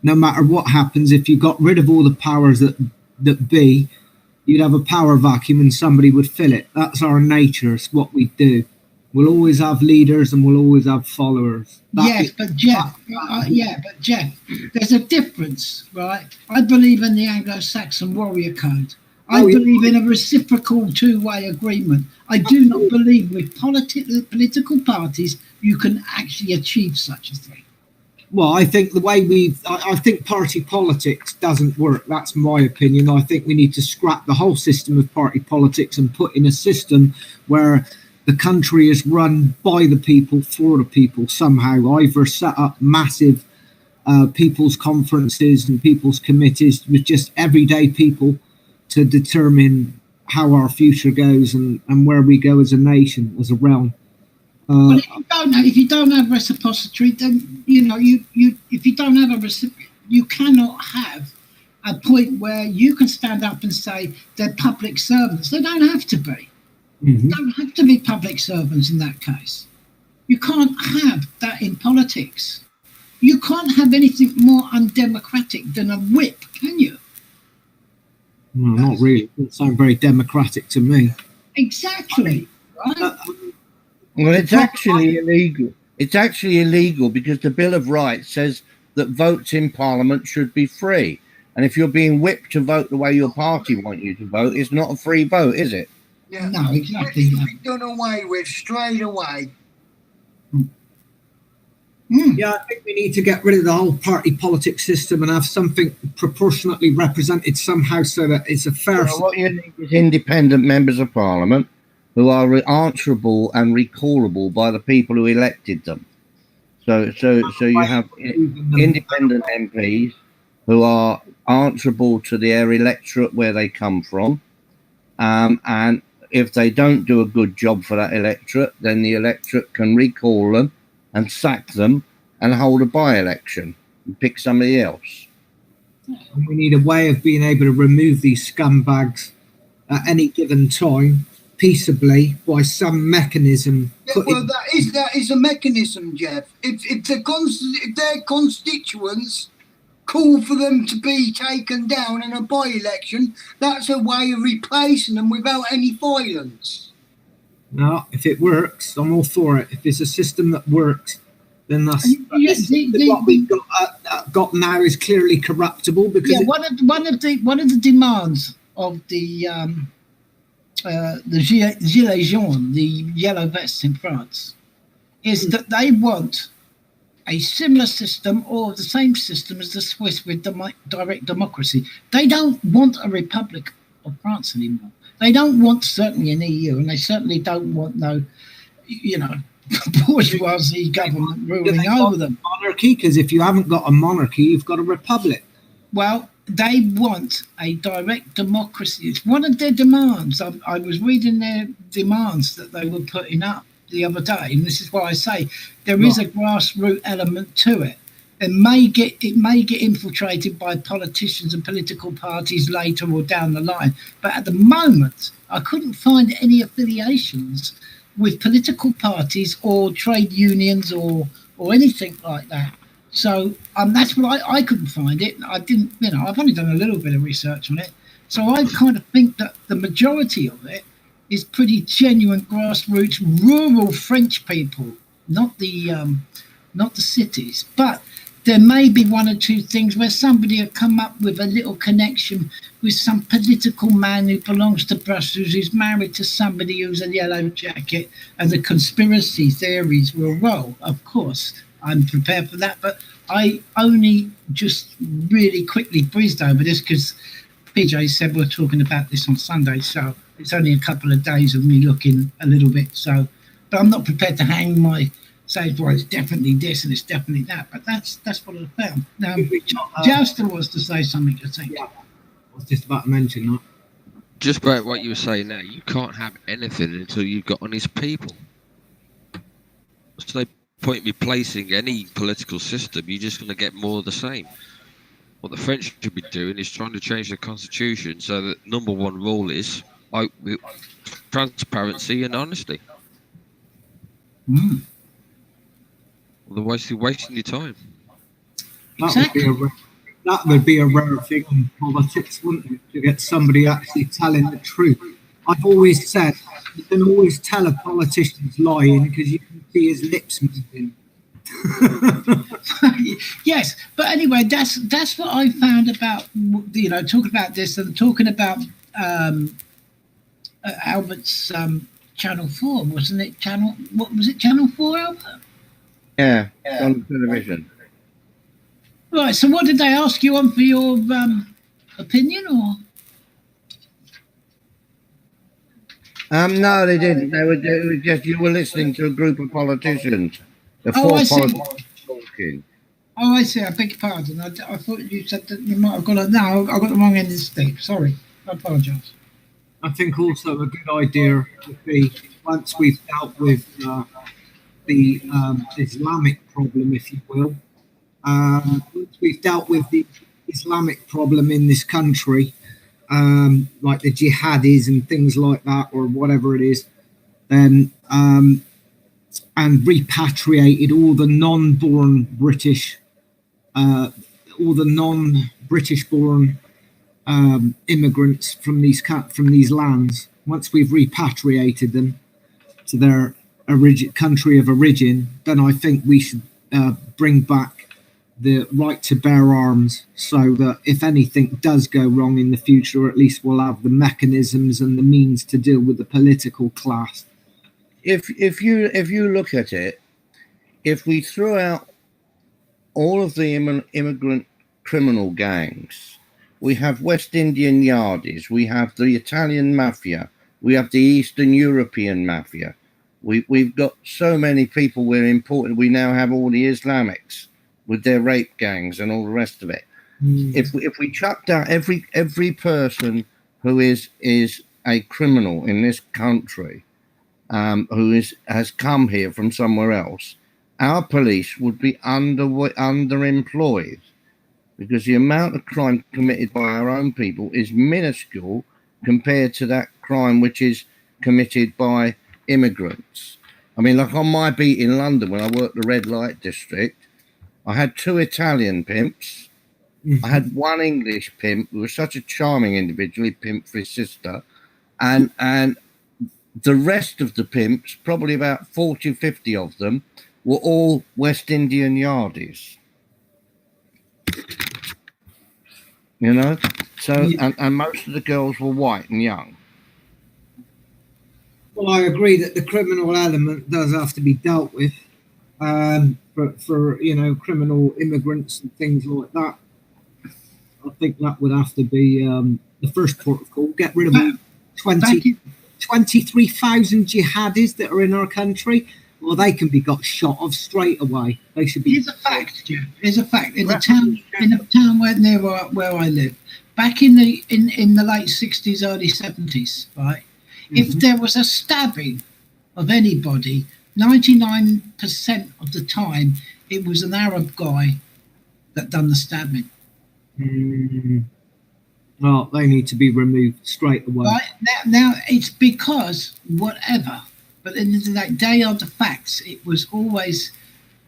no matter what happens, if you got rid of all the powers that be, you'd have a power vacuum and somebody would fill it. That's our nature. It's what we do. We'll always have leaders and we'll always have followers. But Jeff, there's a difference, right? I believe in the Anglo-Saxon warrior code. I believe in a reciprocal two-way agreement. I do not believe with political parties you can actually achieve such a thing. Well, I think the way I think party politics doesn't work. That's my opinion. I think we need to scrap the whole system of party politics and put in a system where the country is run by the people, for the people somehow. Either set up massive people's conferences and people's committees with just everyday people to determine how our future goes and where we go as a nation, as a realm. Well, if you don't have reciprocity, then if you don't have a reciprocity, you cannot have a point where you can stand up and say they're public servants. They don't have to be. Mm-hmm. They don't have to be public servants in that case. You can't have that in politics. You can't have anything more undemocratic than a whip, can you? No, not really. It doesn't sound very democratic to me. Exactly. Right? Well, it's actually illegal. It's actually illegal because the Bill of Rights says that votes in Parliament should be free. And if you're being whipped to vote the way your party want you to vote, it's not a free vote, is it? Yeah. No, exactly. It's to be done away with straight away. Yeah, I think we need to get rid of the whole party politics system and have something proportionately represented somehow so that it's a fair... Well, what you need is independent members of Parliament who are answerable and recallable by the people who elected them. So you have independent MPs who are answerable to their electorate where they come from, And if they don't do a good job for that electorate, then the electorate can recall them and sack them and hold a by-election and pick somebody else. And we need a way of being able to remove these scumbags at any given time peaceably by some mechanism. Yeah, well, that is a mechanism, Jeff. If their constituents call for them to be taken down in a by-election, that's a way of replacing them without any violence. No, if it works, I'm all for it. If it's a system that works, then that's what we've got now is clearly corruptible. Because one of the demands of the Gilets jaunes, the yellow vests in France, is that they want a similar system or the same system as the Swiss with direct democracy. They don't want a Republic of France anymore. They don't want certainly an EU, and they certainly don't want no, bourgeoisie government ruling over them. Monarchy, because if you haven't got a monarchy, you've got a republic. Well, they want a direct democracy. It's one of their demands. I was reading their demands that they were putting up the other day, and this is why I say there is a grassroots element to it. It may get infiltrated by politicians and political parties later or down the line, but at the moment I couldn't find any affiliations with political parties or trade unions or anything like that. So that's what I couldn't find it. I didn't, I've only done a little bit of research on it, so I kind of think that the majority of it is pretty genuine grassroots rural French people, not the cities. But there may be one or two things where somebody have come up with a little connection with some political man who belongs to Brussels, who's married to somebody who's a yellow jacket, and the conspiracy theories will roll. Of course, I'm prepared for that, but I only just really quickly breezed over this because PJ said we're talking about this on Sunday, so it's only a couple of days of me looking a little bit. So, but I'm not prepared to say, well, it's definitely this and it's definitely that. But that's what I found. Now, Jouster wants to say something, I think. Yeah, I was just about to mention that. Just about what you were saying now, you can't have anything until you've got honest people. So no point replacing any political system, you're just going to get more of the same. What the French should be doing is trying to change the constitution so that number one rule is transparency and honesty. Otherwise, you're wasting your time. That would be a rare thing in politics, wouldn't it? To get somebody actually telling the truth. I've always said you can always tell a politician's lying because you can see his lips moving. Yes, but anyway, that's what I found about talking about this and talking about Albert's Channel 4, wasn't it? Channel 4, Albert? Yeah, on television. Right. So, what did they ask you on for your opinion, or? No, they didn't. It was just you were listening to a group of politicians. The Oh, four I see. politicians talking. Oh, I see. I beg your pardon. I thought you said that you might have got no, I got the wrong end of the stick. Sorry. I apologise. I think also a good idea would be once we've dealt with the Islamic problem, if you will. Once we've dealt with the Islamic problem in this country, like the jihadis and things like that, or whatever it is, then and repatriated all the non-born British, all the non-British born immigrants from these lands. Once we've repatriated them to their country of origin, then I think we should bring back the right to bear arms, so that if anything does go wrong in the future, at least we'll have the mechanisms and the means to deal with the political class. If you look at it, if we threw out all of the immigrant criminal gangs, we have West Indian Yardis, we have the Italian mafia, we have the Eastern European mafia. We've got so many people we're importing. We now have all the Islamics with their rape gangs and all the rest of it. If we chucked out every person who is a criminal in this country who has come here from somewhere else, our police would be underemployed, because the amount of crime committed by our own people is minuscule compared to that crime which is committed by immigrants. I mean, like on my beat in London, when I worked the red light district, I had 2 Italian pimps. I had 1 English pimp who was such a charming individual. He pimped for his sister. And the rest of the pimps, probably about 40, 50 of them, were all West Indian yardies. You know? So, and most of the girls were white and young. Well, I agree that the criminal element does have to be dealt with for criminal immigrants and things like that. I think that would have to be the first port of call. Get rid of 23,000 jihadis that are in our country. Well, they can be got shot of straight away. They should be. Here's a fact, Jim. Here's a fact. In the town near where I live, back in the late 60s, early 70s, right? If there was a stabbing of anybody, 99% of the time it was an Arab guy that done the stabbing. Well, they need to be removed straight away. Right now it's because whatever, but in the day of the facts, it was always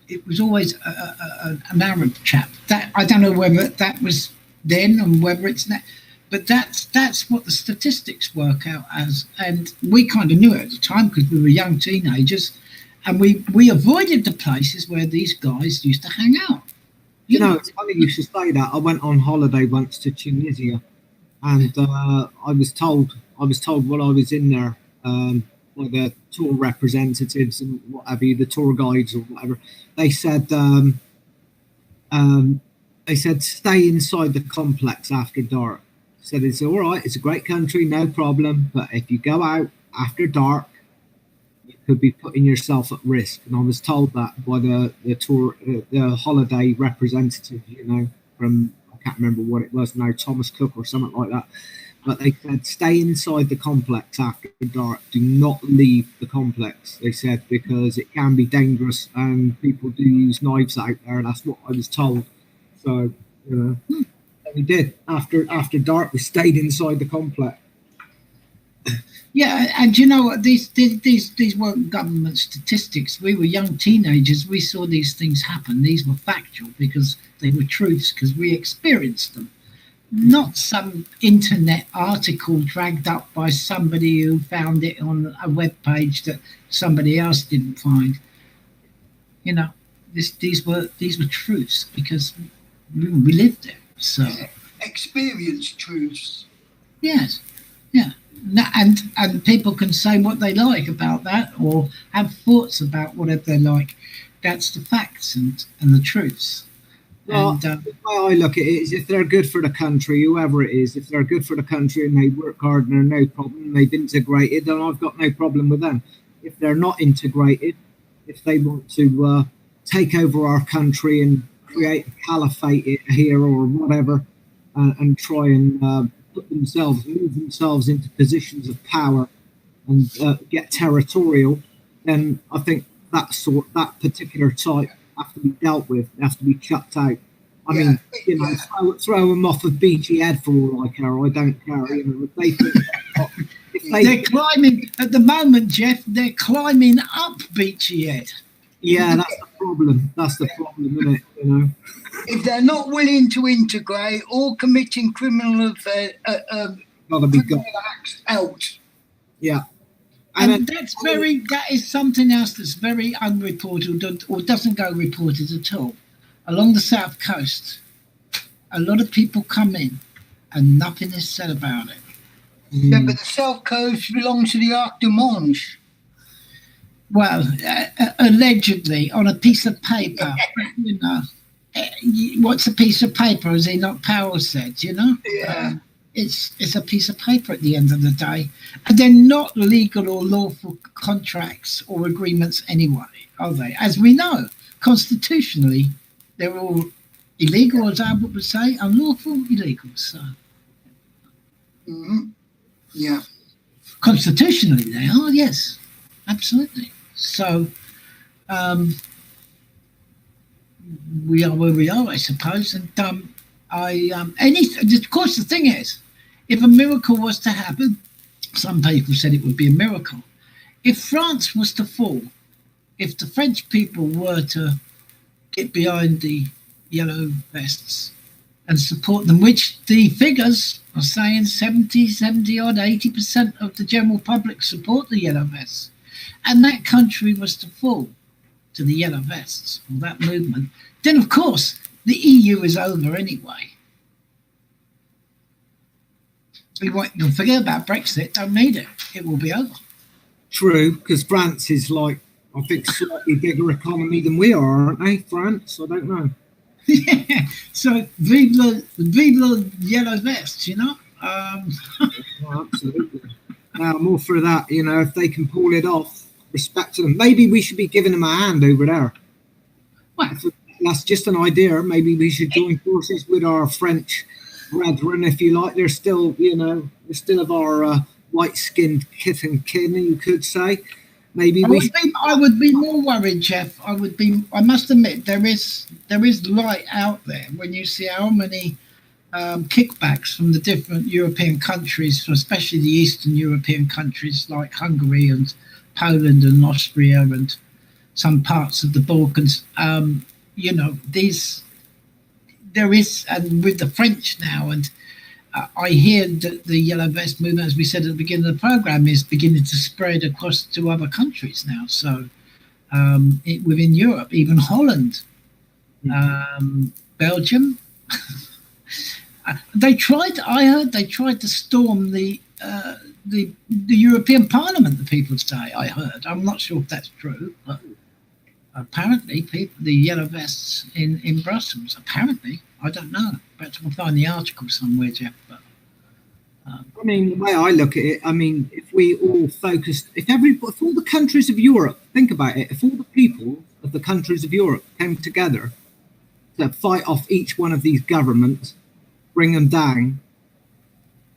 an Arab chap. That I don't know whether that was then and whether it's now, but that's what the statistics work out as, and we kind of knew it at the time because we were young teenagers, and we avoided the places where these guys used to hang out. You know, it's funny you should say that. I went on holiday once to Tunisia, and I was told while I was in there, by the tour representatives and whatever, the tour guides or whatever, they said stay inside the complex after dark. Said it's all right, it's a great country, no problem, but if you go out after dark, you could be putting yourself at risk. And I was told that by the tour, the holiday representative, from, I can't remember what it was now, Thomas Cook or something like that. But they said, stay inside the complex after dark. Do not leave the complex, they said, because it can be dangerous and people do use knives out there. That's what I was told. So, we did. After dark, we stayed inside the complex. Yeah, and you know what? These weren't government statistics. We were young teenagers. We saw these things happen. These were factual because they were truths because we experienced them. Not some internet article dragged up by somebody who found it on a web page that somebody else didn't find. These were truths because we lived there. So experience truths. Yes, yeah. And people can say what they like about that or have thoughts about whatever they like. That's the facts and the truths. Well, the way I look at it is if they're good for the country, whoever it is, if they're good for the country and they work hard and they're no problem, they've integrated, then I've got no problem with them. If they're not integrated, if they want to take over our country and create a caliphate here or whatever, and try and move themselves into positions of power and get territorial, then I think that particular type have to be dealt with, have to be chucked out. I mean, throw them off of BG Ed for all I care. I don't care. If they think, they're climbing at the moment, Jeff. They're climbing up BG Ed. Yeah, that's the problem. That's the problem, isn't it? If they're not willing to integrate or committing criminal acts out. Yeah. And that is something else that's very unreported or doesn't go reported at all. Along the south coast, a lot of people come in and nothing is said about it. Yeah, but the south coast belongs to the Arc de Manche. Well, allegedly on a piece of paper, what's a piece of paper, as Enoch Powell said, Yeah. It's a piece of paper at the end of the day. And they're not legal or lawful contracts or agreements anyway, are they? As we know, constitutionally, they're all illegal, as Albert would say, unlawful, illegal. So, Mm-hmm. Yeah. constitutionally they are, yes, absolutely. So we are where we are, I suppose. And of course, the thing is, if a miracle was to happen, some people said it would be a miracle. If France was to fall, if the French people were to get behind the yellow vests and support them, which the figures are saying 70 odd, 80% of the general public support the yellow vests, and that country was to fall to the yellow vests, or that movement, then of course the EU is over anyway. You'll forget about Brexit, don't need it. It will be over. True, because France is like, I think, slightly bigger economy than we are, aren't they, France? I don't know. Yeah, so vive the yellow vests, you know? Oh, absolutely. I'm all for that, you know, if they can pull it off, respect to them. Maybe we should be giving them a hand over there. Well, that's just an idea. Maybe we should join forces with our French brethren, if you like. They're still, you know, they're still of our white-skinned kith and kin, you could say. Maybe I would be more worried, Jeff. I must admit, there is light out there when you see how many kickbacks from the different European countries, especially the Eastern European countries like Hungary and Poland and Austria and some parts of the Balkans. You know, there is, and with the French now, and I hear that the Yellow Vest movement, as we said at the beginning of the program, is beginning to spread across to other countries now. So within Europe, even Holland, Belgium, I heard they tried to storm the European Parliament. The people say, I heard. I'm not sure if that's true, but apparently, the Yellow Vests in Brussels. Apparently, I don't know. Perhaps we'll find the article somewhere, Jeff. But I mean, the way I look at it, I mean, if we all focused, if all the countries of Europe, think about it, if all the people of the countries of Europe came together to fight off each one of these governments, bring them down,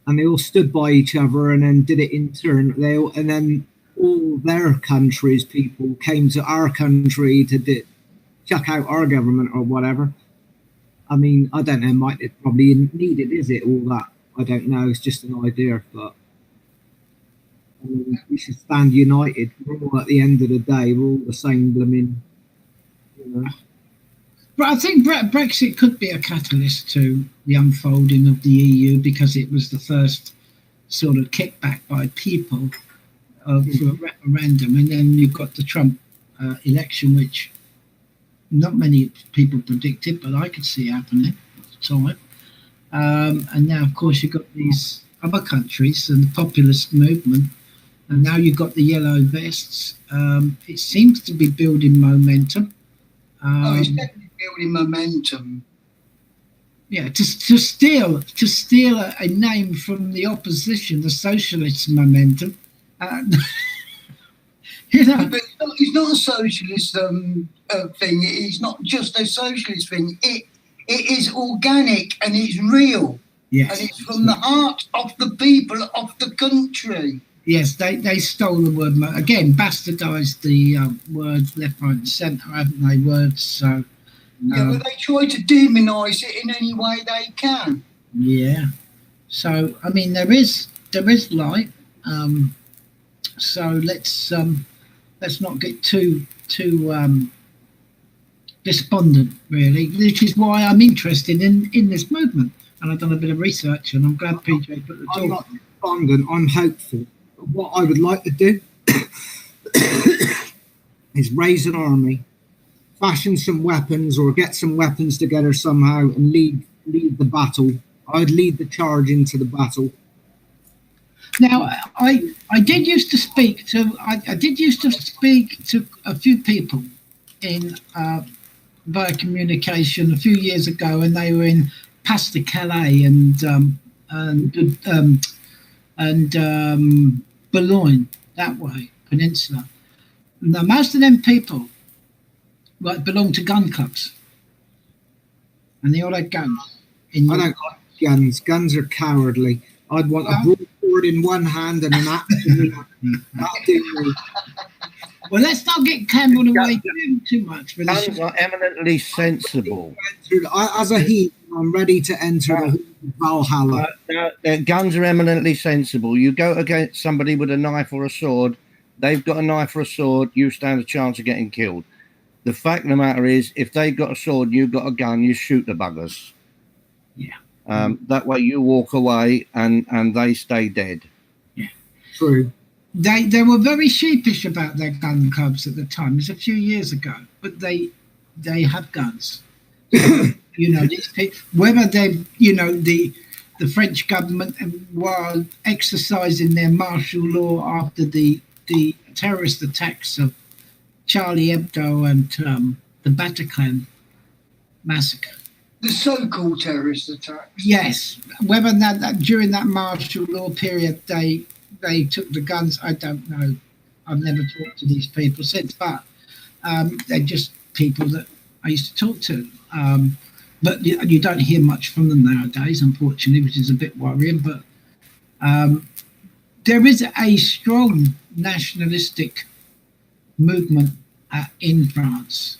and they all stood by each other and then did it in turn, and then all their countries' people came to our country to chuck out our government or whatever. I mean, I don't know, it probably needed, is it, all that? I don't know, it's just an idea, but I mean, we should stand united. We're all, at the end of the day, we're all the same blooming, you know. But I think Brexit could be a catalyst to the unfolding of the EU, because it was the first sort of kickback by people through a referendum, and then you've got the Trump election, which not many people predicted, but I could see happening at the time. And now, of course, you've got these other countries and the populist movement, and now you've got the yellow vests. It seems to be building momentum. It's definitely building momentum. Yeah, to steal a name from the opposition, the socialist momentum. You know, but it's not a socialist thing. It's not just a socialist thing. It is organic and it's real. Yes, and it's from the heart of the people of the country. Yes, they stole the word again, bastardised the words left, right, and centre, haven't they? Words. So yeah, but they try to demonise it in any way they can. Yeah. So I mean, there is light. So let's not get too despondent, really, which is why I'm interested in this movement, and I've done a bit of research, and I'm glad PJ put the I'm not despondent, I'm hopeful. What I would like to do is raise an army, fashion some weapons, or get some weapons together somehow, and lead the battle. I'd lead the charge into the battle. Now, I did used to speak to a few people in via communication a few years ago, and they were in Pas-de-Calais and Boulogne, that way, peninsula. Now, most of them people belong to gun clubs, and they all had guns. I don't like guns. Guns are cowardly. I'd want a sword in one hand and an axe in the other. That'll do me. Well, let's not get carried away too much. But Guns are eminently sensible. As a heathen, I'm ready to enter the Valhalla. Guns are eminently sensible. You go against somebody with a knife or a sword, they've got a knife or a sword, you stand a chance of getting killed. The fact of the matter is, if they've got a sword and you've got a gun, you shoot the buggers. Yeah. That way you walk away and they stay dead. Yeah. True. They were very sheepish about their gun clubs at the time. It was a few years ago, but they have guns. You know, these people, whether they, you know, the French government, while exercising their martial law after the terrorist attacks of Charlie Hebdo and the Bataclan massacre. The so-called terrorist attacks. Yes, whether that during that martial law period they took the guns, I don't know. I've never talked to these people since, but they're just people that I used to talk to. But you don't hear much from them nowadays, unfortunately, which is a bit worrying. But there is a strong nationalistic movement in France.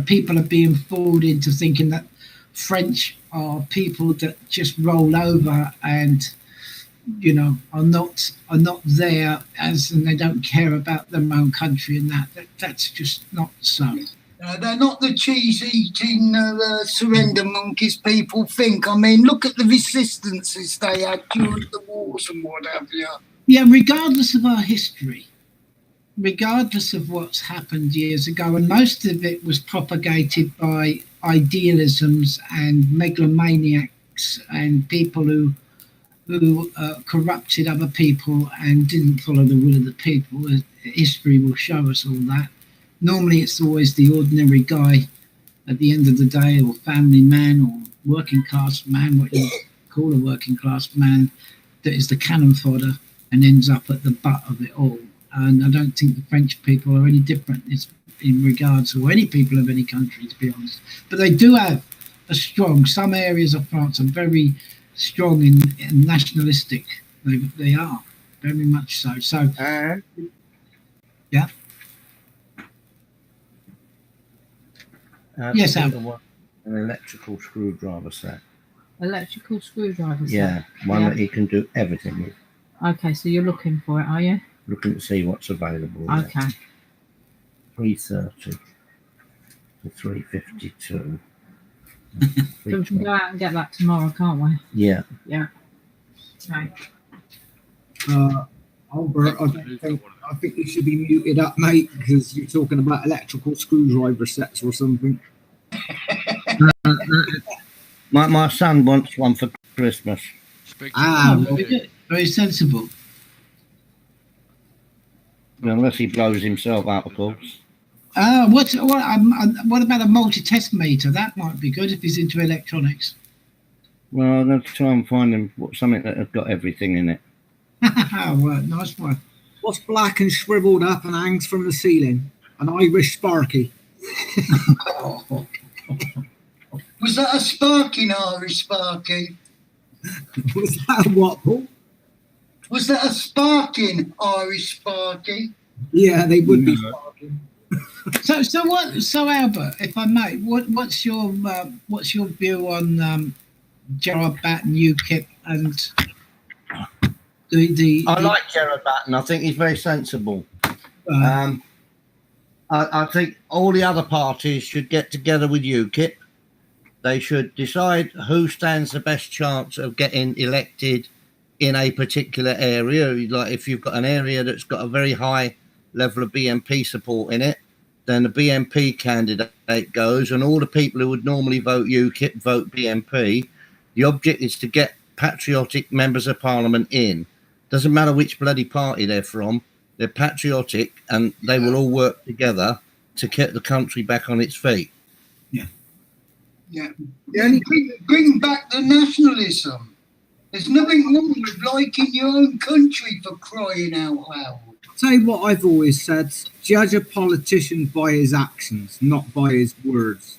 People are being fooled into thinking that French are people that just roll over and, you know, are not there and they don't care about their own country, and that's just not so. They're not the cheese-eating surrender monkeys people think. I mean, look at the resistances they had during the wars and what have you. Yeah, regardless of our history, regardless of what's happened years ago, and most of it was propagated by idealisms and megalomaniacs and people who corrupted other people and didn't follow the will of the people. History will show us all that. Normally, it's always the ordinary guy at the end of the day, or family man, or working class man, what you call a working class man, that is the cannon fodder and ends up at the butt of it all. And I don't think the French people are any different in regards to any people of any country, to be honest. But they do have some areas of France are very strong in nationalistic. They are very much so. So, yeah. Yes, Al. An electrical screwdriver set. Electrical screwdriver set? Yeah, one that you can do everything with. Okay, so you're looking for it, are you? Looking to see what's available. Okay. 330 to 352. So we can go out and get that tomorrow, can't we? Yeah. Yeah. Okay. Albert, I think you should be muted up, mate, because you're talking about electrical screwdriver sets or something. My son wants one for Christmas. Very sensible. Unless he blows himself out, of course. What about a multi-test meter? That might be good if he's into electronics. Well, I'll have to try and find him something that has got everything in it. Well, nice one. What's black and shriveled up and hangs from the ceiling? An Irish Sparky. Was that a sparking Irish Sparky? Was that a what, Paul? Was that a sparking Irish Sparky? Yeah, they would be sparking. So Albert, if I may, what's your view on Gerard Batten, UKIP, and the I like Gerard Batten. I think he's very sensible. I think all the other parties should get together with UKIP. They should decide who stands the best chance of getting elected in a particular area. Like if you've got an area that's got a very high level of BNP support in it, then the BNP candidate goes, and all the people who would normally vote UKIP vote BNP. The object is to get patriotic members of parliament in. Doesn't matter which bloody party they're from. They're patriotic, and they will all work together to get the country back on its feet. Yeah. Bring back the nationalism. There's nothing wrong with liking your own country, for crying out loud. Tell you what I've always said, judge a politician by his actions, not by his words.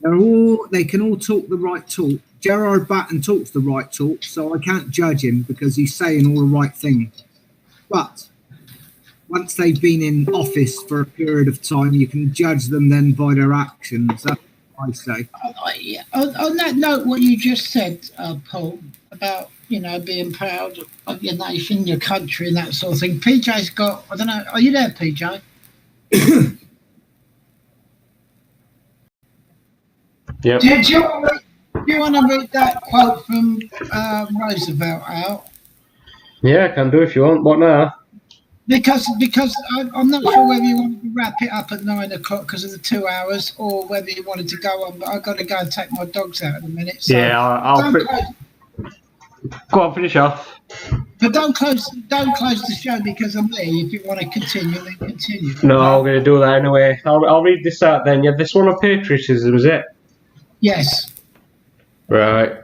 They can all talk the right talk, Gerard Batten talks the right talk, so I can't judge him because he's saying all the right things. But once they've been in office for a period of time, you can judge them then by their actions. That's what I say. Yeah. On that note, what you just said, Paul, about being proud of your nation, your country, and that sort of thing. PJ's got. I don't know. Are you there, PJ? Yep. Do you want to read that quote from Roosevelt out? Yeah, I can do if you want. What now? Because I'm not sure whether you wanted to wrap it up at 9 o'clock because of the 2 hours, or whether you wanted to go on. But I've got to go and take my dogs out in a minute. So Yeah, I'll go on, finish off. But don't close the show because of me. If you want to continue, then continue. No, I'm going to do that anyway. I'll read this out then. Yeah, this one on patriotism, is it? Yes. Right.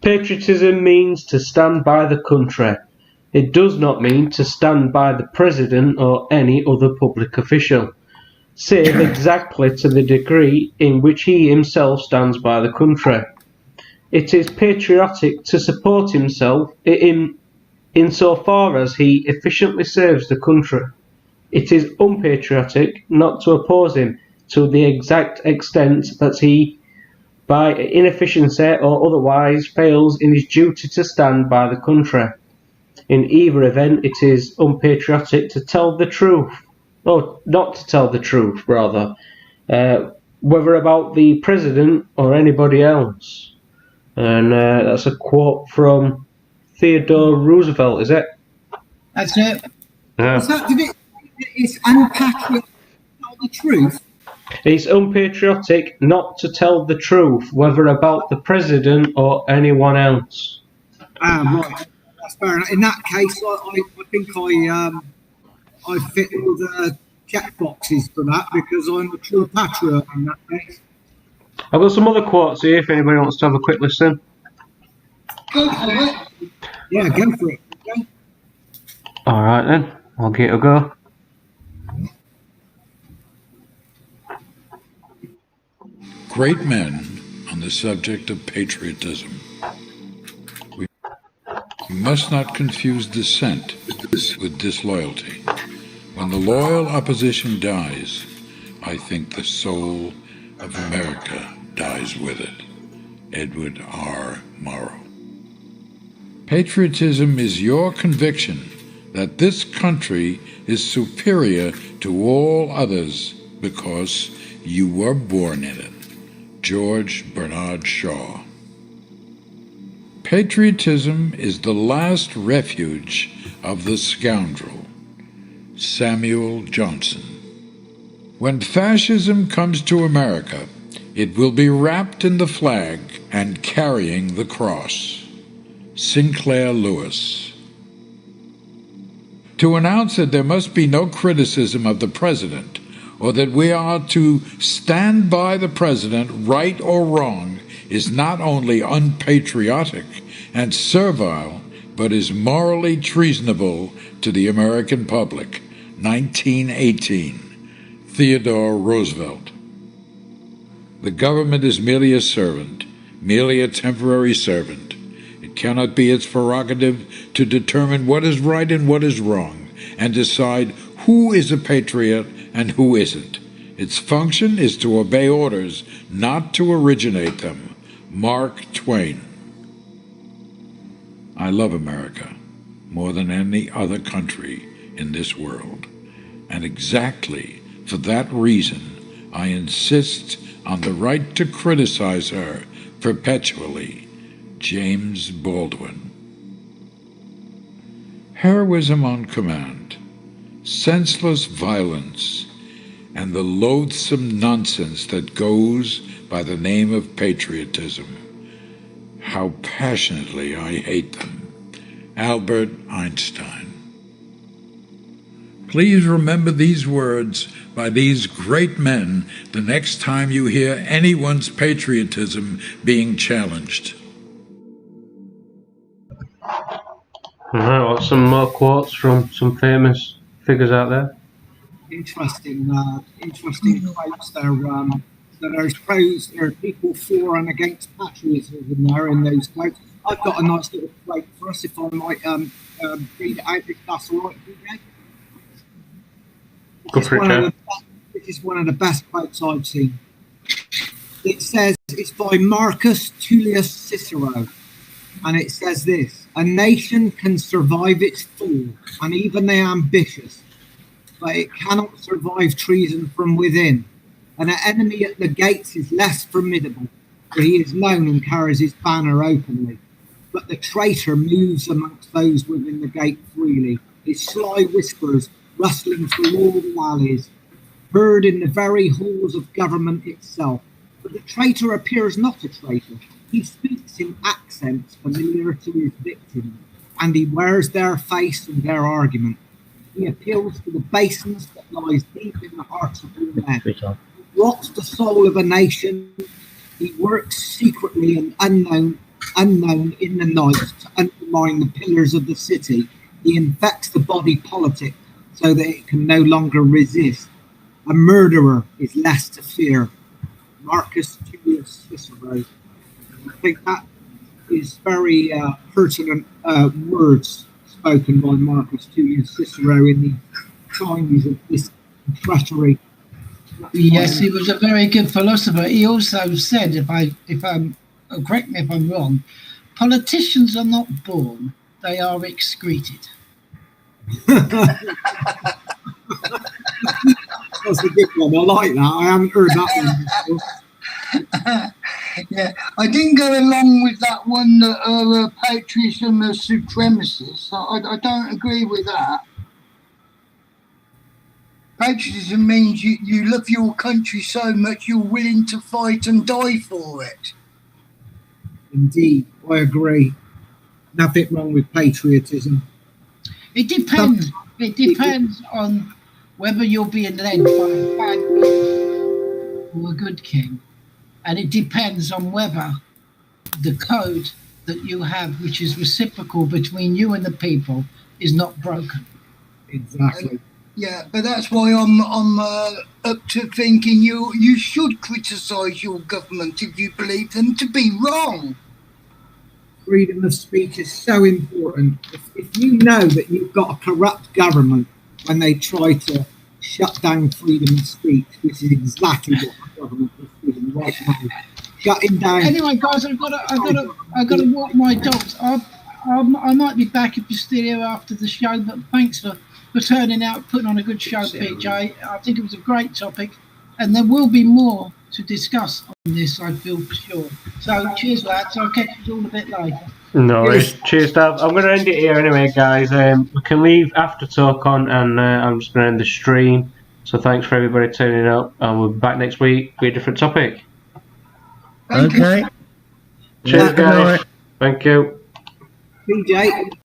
Patriotism means to stand by the country. It does not mean to stand by the president or any other public official, save exactly to the degree in which he himself stands by the country. It is patriotic to support himself insofar as he efficiently serves the country. It is unpatriotic not to oppose him to the exact extent that he, by inefficiency or otherwise, fails in his duty to stand by the country. In either event, it is unpatriotic to tell the truth, or not to tell the truth, rather, whether about the president or anybody else. And that's a quote from Theodore Roosevelt, is it? That's it. Yeah. It's unpatriotic, not the truth. It's unpatriotic not to tell the truth, whether about the president or anyone else. Right. That's fair enough. In that case, I think I fit all the check boxes for that because I'm a true patriot in that case. I've got some other quotes here if anybody wants to have a quick listen. Go for it. Yeah, go for it. Okay. All right then, I'll give it a go. Great men on the subject of patriotism. We must not confuse dissent with disloyalty. When the loyal opposition dies, I think the soul of America dies with it. Edward R. Morrow. Patriotism is your conviction that this country is superior to all others because you were born in it. George Bernard Shaw. Patriotism is the last refuge of the scoundrel. Samuel Johnson. When fascism comes to America, it will be wrapped in the flag and carrying the cross. Sinclair Lewis. To announce that there must be no criticism of the president, or that we are to stand by the president, right or wrong, is not only unpatriotic and servile, but is morally treasonable to the American public. 1918. Theodore Roosevelt. The government is merely a servant, merely a temporary servant. It cannot be its prerogative to determine what is right and what is wrong, and decide who is a patriot and who isn't. Its function is to obey orders, not to originate them. Mark Twain. I love America more than any other country in this world, and exactly for that reason I insist on the right to criticize her perpetually. James Baldwin. Heroism on command, senseless violence, and the loathsome nonsense that goes by the name of patriotism. How passionately I hate them. Albert Einstein. Please remember these words by these great men the next time you hear anyone's patriotism being challenged. Alright, some more quotes from some famous figures out there. Interesting quotes there. there's pros, there are people for and against patriotism there in those quotes. I've got a nice little quote for us, if I might read it out, if that's all right, DJ. This is one of the best quotes I've seen. It says, it's by Marcus Tullius Cicero, and it says this: a nation can survive its fall, and even the ambitious, but it cannot survive treason from within. And an enemy at the gates is less formidable, for he is known and carries his banner openly. But the traitor moves amongst those within the gate freely, his sly whispers rustling through all the alleys, heard in the very halls of government itself. But the traitor appears not a traitor. He speaks in accents familiar to his victims, and he wears their face and their argument. He appeals to the baseness that lies deep in the hearts of all men. He rots the soul of a nation. He works secretly and unknown in the night to undermine the pillars of the city. He infects the body politic so that it can no longer resist. A murderer is less to fear. Marcus Tullius Cicero. I think that is very pertinent words spoken by Marcus Tullius Cicero in the times of this treachery. Yes, he was a very good philosopher. He also said, if I'm correct me if I'm wrong, politicians are not born; they are excreted. That's a good one. I like that. I haven't heard that one before. Yeah, I didn't go along with that one that patriotism are supremacists. I don't agree with that. Patriotism means you love your country so much you're willing to fight and die for it. Indeed, I agree. Nothing wrong with patriotism. It depends. It depends on whether you're being led by a bad king or a good king. And it depends on whether the code that you have, which is reciprocal between you and the people, is not broken. Exactly. Yeah, but that's why I'm up to thinking you should criticise your government if you believe them to be wrong. Freedom of speech is so important. If you know that you've got a corrupt government when they try to shut down freedom of speech, which is exactly what the government is doing right now. Shutting down. Anyway, guys, I've got to walk my dogs. I might be back if you're still here after the show, but thanks for turning out, putting on a good show, PJ. I think it was a great topic, and there will be more to discuss on this, I feel for sure. So, cheers, lads. I'll catch you all a bit later. No worries. Cheers, Dave. I'm going to end it here anyway, guys. We can leave after talk on, and I'm just going to end the stream. So, thanks for everybody turning up, and we'll be back next week with a different topic. Okay. Cheers, guys. Thank you. PJ.